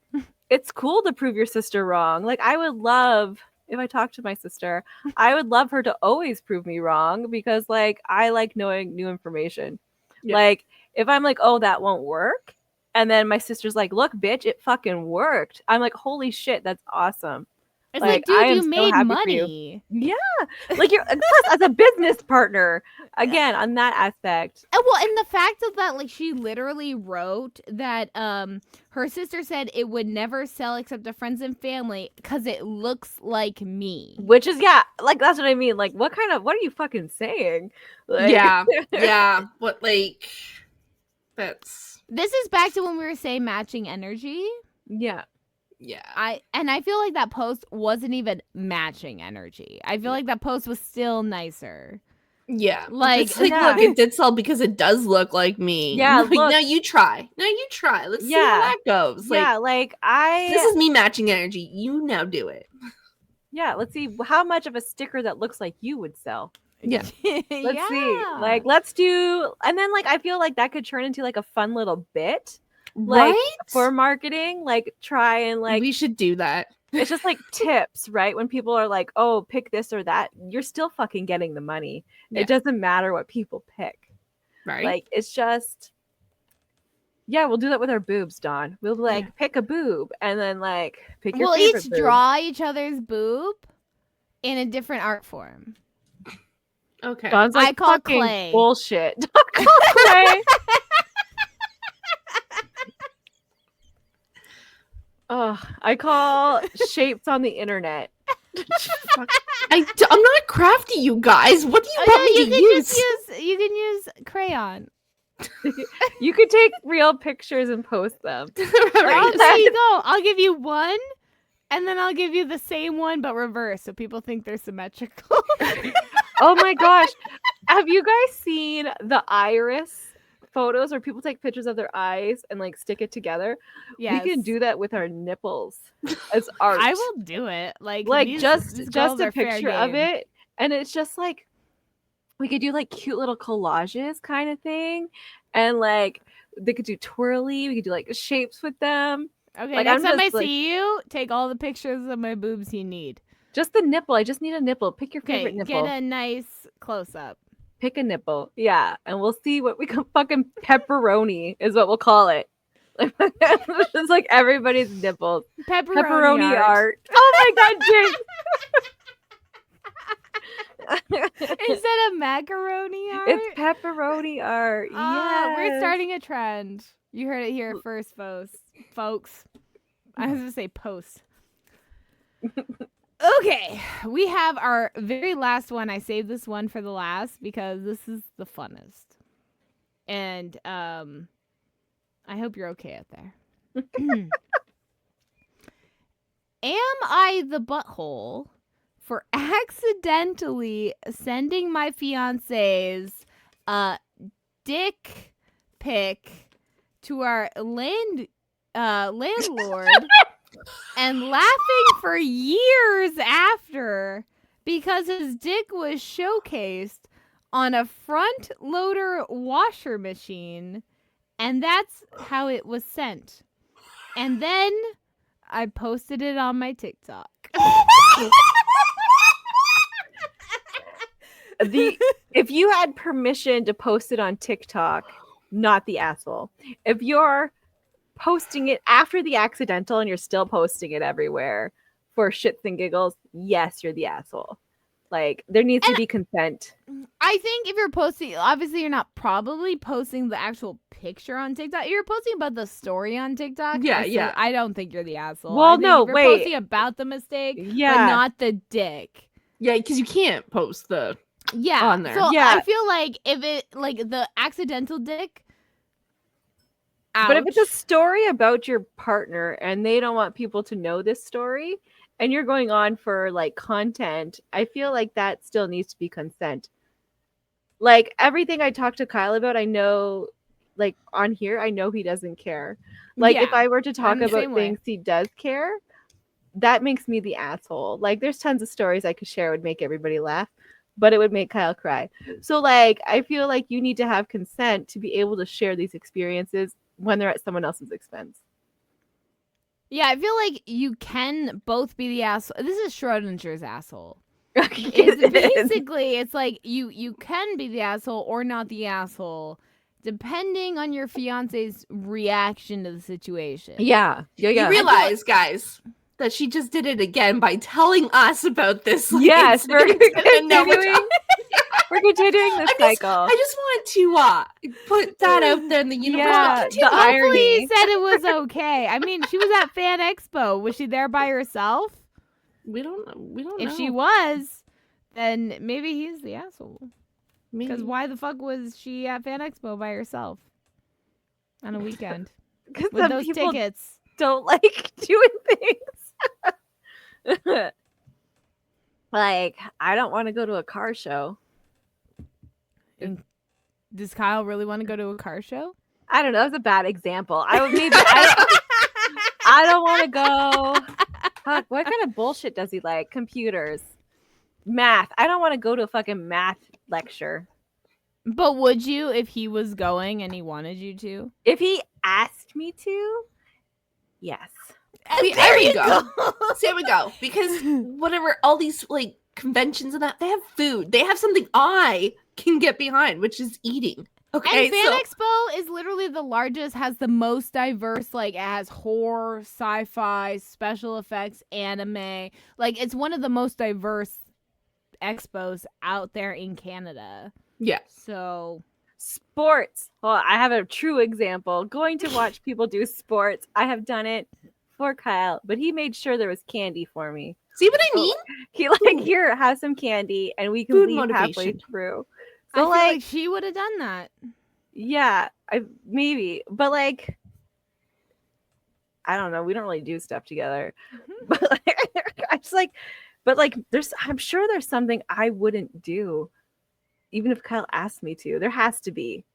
it's cool to prove your sister wrong. Like, I would love, if I talk to my sister, I would love her to always prove me wrong, because like, I like knowing new information. Yeah. Like, if I'm like, oh, that won't work, and then my sister's like, look, bitch, it fucking worked. I'm like, holy shit, that's awesome. It's like, dude, you made money. Yeah. Like, you're plus as a business partner, again, on that aspect. Well, and the fact of that, like, she literally wrote that her sister said it would never sell except to friends and family because it looks like me. Which is, yeah, like, that's what I mean. Like, what are you fucking saying? Like, yeah. What, like, that's... This is back to when we were saying matching energy. Yeah. Yeah. I feel like that post wasn't even matching energy. I feel like that post was still nicer. Yeah. Like, it's like, look, it did sell because it does look like me. Yeah. Like, now you try. Let's see how that goes. Yeah, like this is me matching energy. You now do it. Yeah, let's see how much of a sticker that looks like you would sell. Yeah. Let's see. Like, let's do, and then like I feel like that could turn into like a fun little bit. Like, right? For marketing, like, try and like, we should do that. It's just like tips, right? When people are like, oh, pick this or that, you're still fucking getting the money. Yeah. It doesn't matter what people pick. Right. Like, it's just, yeah, we'll do that with our boobs, Dawn. We'll like pick a boob and then like pick your favorite We'll each boob. draw each other's boob in a different art form. Okay. Dawn's like, I call fucking clay. Bullshit. Dawn call clay. Oh, I call shapes on the internet. I'm not crafty, you guys. What do you want me to use? You can use crayon. You could take real pictures and post them. Right. There you go. I'll give you one, and then I'll give you the same one but reverse, so people think they're symmetrical. Oh my gosh, have you guys seen the iris photos where people take pictures of their eyes and like stick it together? Yes. We can do that with our nipples as art. I will do it. Like just a picture of it, and it's just like we could do like cute little collages kind of thing, and like they could do twirly. We could do like shapes with them. Okay, like, next time I see you, take all the pictures of my boobs you need. Just the nipple. I just need a nipple. Pick your favorite nipple. Get a nice close up. Pick a nipple. Yeah. And we'll see what we can fucking pepperoni is what we'll call it. It's like everybody's nipples. Pepperoni art. Oh my god, Jinx. Is that a macaroni art? It's pepperoni art. Yeah. We're starting a trend. You heard it here first, folks. I was gonna say post. Okay, we have our very last one. I saved this one for the last because this is the funnest. And I hope you're okay out there. Am I the butthole for accidentally sending my fiance's dick pic to our landlord and laughing for years after because his dick was showcased on a front loader washer machine, and that's how it was sent. And then I posted it on my TikTok. If you had permission to post it on TikTok, not the asshole. If you're posting it after the accidental and you're still posting it everywhere for shits and giggles, yes, you're the asshole. Like, there needs to be consent. I think if you're posting, obviously you're not probably posting the actual picture on TikTok. You're posting about the story on TikTok. Yeah, so yeah. I don't think you're the asshole. Well, I think no, if you're wait. posting about the mistake, Yeah. but not the dick. Yeah, because you can't post the Yeah. on there. So Yeah. I feel like if it, like the accidental dick. But if it's a ouch. story about your partner and they don't want people to know this story and you're going on for like content, I feel like that still needs to be consent. Like everything I talk to Kyle about, I know, like on here, I know he doesn't care. Like if Yeah, I were to talk I'm the about same way. things he does care, that makes me the asshole. Like there's tons of stories I could share would make everybody laugh, but it would make Kyle cry. So like I feel like you need to have consent to be able to share these experiences when they're at someone else's expense. Yeah, I feel like you can both be the asshole. This is Schrodinger's asshole. It It's is. basically, it's like you can be the asshole or not the asshole, depending on your fiance's reaction to the situation. Yeah. You realize, guys, that she just did it again by telling us about this. like, Yes, we're incident, and now we're continuing, we're continuing the cycle. I just wanted to put that out there in the universe. Yeah, Continue. the Hopefully irony. he said it was okay. I mean, she was at Fan Expo. Was she there by herself? We don't know. If she was, then maybe he's the asshole. Because Maybe. why the fuck was she at Fan Expo by herself on a weekend Because with some those people tickets? don't like doing things. Like, I don't want to go to a car show. Does Kyle really want to go to a car show? I don't know. That's a bad example. I would maybe. I don't want to go. Fuck, what kind of bullshit does he like? Computers, math. I don't want to go to a fucking math lecture. But would you if he was going and he wanted you to? If he asked me to, yes. See, there we go. So there we go. Because whatever, all these like conventions and that, they have food. They have something I can get behind, which is eating. Okay, And Fan Expo is literally the largest, has the most diverse, like it has horror, sci-fi, special effects, anime. Like it's one of the most diverse expos out there in Canada. yeah. So Sports. Well, I have a true example. Going to watch people do sports. I have done it for Kyle, but he made sure there was candy for me. See what I mean? He like, here, have some candy, and we can Food leave halfway motivation. through. I So feel like, like she would have done that. yeah, I maybe, but like, I don't know. We don't really do stuff together. But like, I just like, but like, I'm sure there's something I wouldn't do, even if Kyle asked me to. There has to be.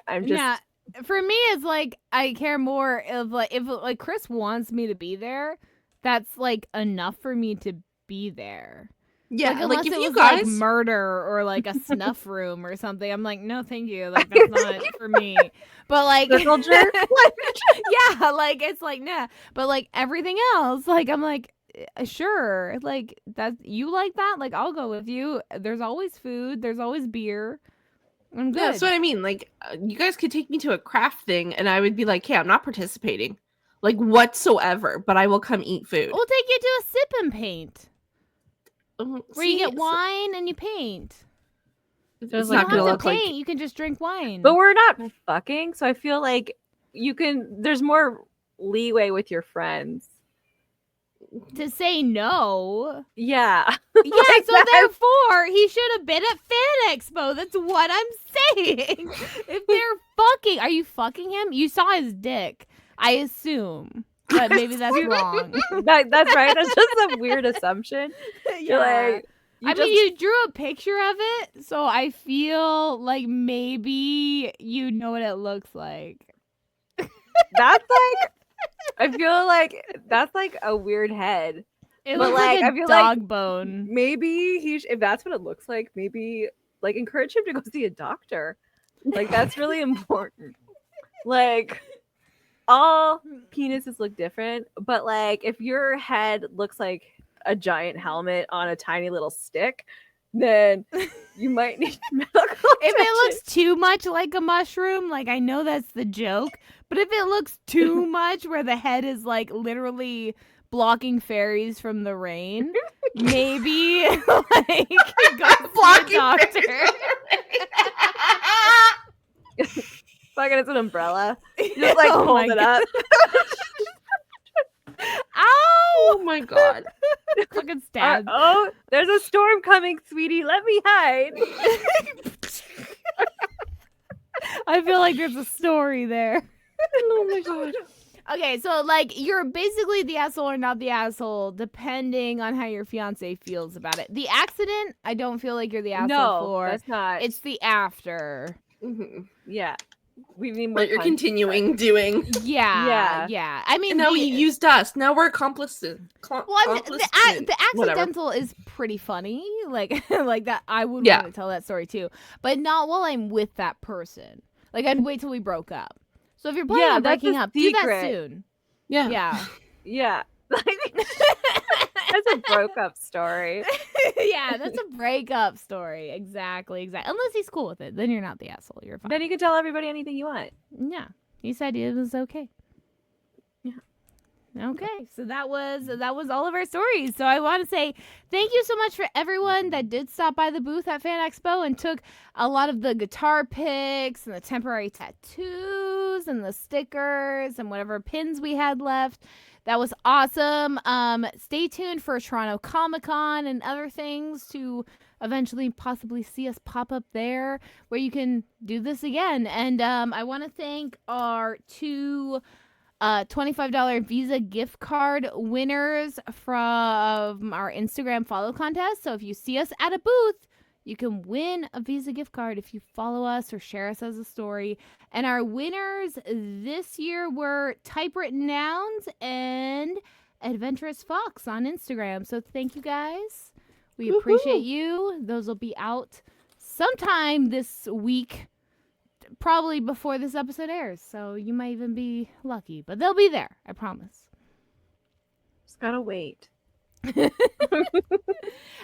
I'm just. Yeah. For me, it's like I care more of like if like Chris wants me to be there, that's like enough for me to be there. Yeah, Like, unless if it you was guys like murder or like a snuff room or something, I'm like, no, thank you. Like that's not for me. But like, Circle jerk? yeah, like it's like nah. But like everything else, like I'm like, sure, like that you like that, like I'll go with you. There's always food, there's always beer. I'm good. Yeah, that's what I mean. Like, you guys could take me to a craft thing, and I would be like, "Hey, I'm not participating, like whatsoever, but I will come eat food." We'll take you to a sip and paint where you See, get wine and you paint. It's There's, You not don't gonna have to look paint. like. You can just drink wine. But we're not fucking, so I feel like there's more leeway with your friends. to say no. Yeah. Yeah, Like so that. therefore he should have been at Fan Expo. That's what I'm saying. If they're fucking, are you fucking him? You saw his dick, I assume, but maybe that's wrong. That's right. That's just a weird assumption. You're like, you drew a picture of it, so I feel like maybe you know what it looks like. that's like, I feel like that's like a weird head. It But, looks like like, a I feel like dog bone. Maybe if that's what it looks like, maybe like encourage him to go see a doctor. Like that's really important. Like all penises look different, but like if your head looks like a giant helmet on a tiny little stick, then you might need medical If attention. it looks too much like a mushroom, like I know that's the joke, but if it looks too much where the head is like literally blocking fairies from the rain, maybe like go see a Blocking doctor. fucking it's an umbrella. You just like Oh my hold it up. Ow! Oh my god. Fucking stab. Oh, there's a storm coming, sweetie. Let me hide. I feel like there's a story there. Oh my god. Okay, so like you're basically the asshole or not the asshole, depending on how your fiance feels about it. The accident, I don't feel like you're the asshole No, for. that's not. It's the after. Mhm. Yeah. We need more. But you're context. continuing doing. Yeah, yeah. I mean, And now the, you used us. Now we're accomplices. well, I mean, the Whatever. accidental is pretty funny, like like that. I would Yeah. want to tell that story too, but not while I'm with that person. Like I'd wait till we broke up. So if you're planning Yeah, on that's breaking a up, do that secret. soon. Yeah. Yeah. Yeah. That's a broke up story. Yeah, that's a breakup story. Exactly. Unless he's cool with it, then you're not the asshole. You're fine. Then you can tell everybody anything you want. Yeah, he said it was okay. Yeah. Okay, so that was all of our stories. So I want to say thank you so much for everyone that did stop by the booth at Fan Expo and took a lot of the guitar pics and the temporary tattoos and the stickers and whatever pins we had left. That was awesome. Stay tuned for Toronto Comic-Con and other things to eventually possibly see us pop up there where you can do this again. And I want to thank our two $25 Visa gift card winners from our Instagram follow contest. So if you see us at a booth, you can win a Visa gift card if you follow us or share us as a story. And our winners this year were Typewritten Nouns and Adventurous Fox on Instagram. So thank you guys. We appreciate you. Those will be out sometime this week, probably before this episode airs. So you might even be lucky, but they'll be there. I promise. Just gotta wait.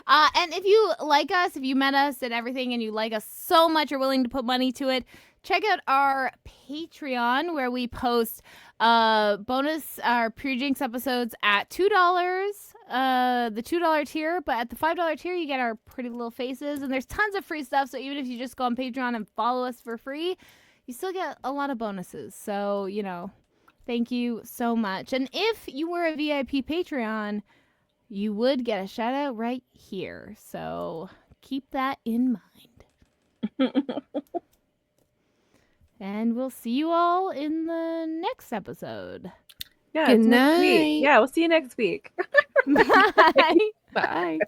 And if you like us, if you met us and everything and you like us so much, you're willing to put money to it, check out our Patreon where we post bonus pre-jinx episodes at $2, the $2 tier, but at the $5 tier you get our pretty little faces and there's tons of free stuff. So even if you just go on Patreon and follow us for free, you still get a lot of bonuses. So, you know, thank you so much. And if you were a VIP Patreon, you would get a shout out right here. So keep that in mind. And we'll see you all in the next episode. Yeah. Good it's next week. night. Yeah, we'll see you next week. Bye. Bye.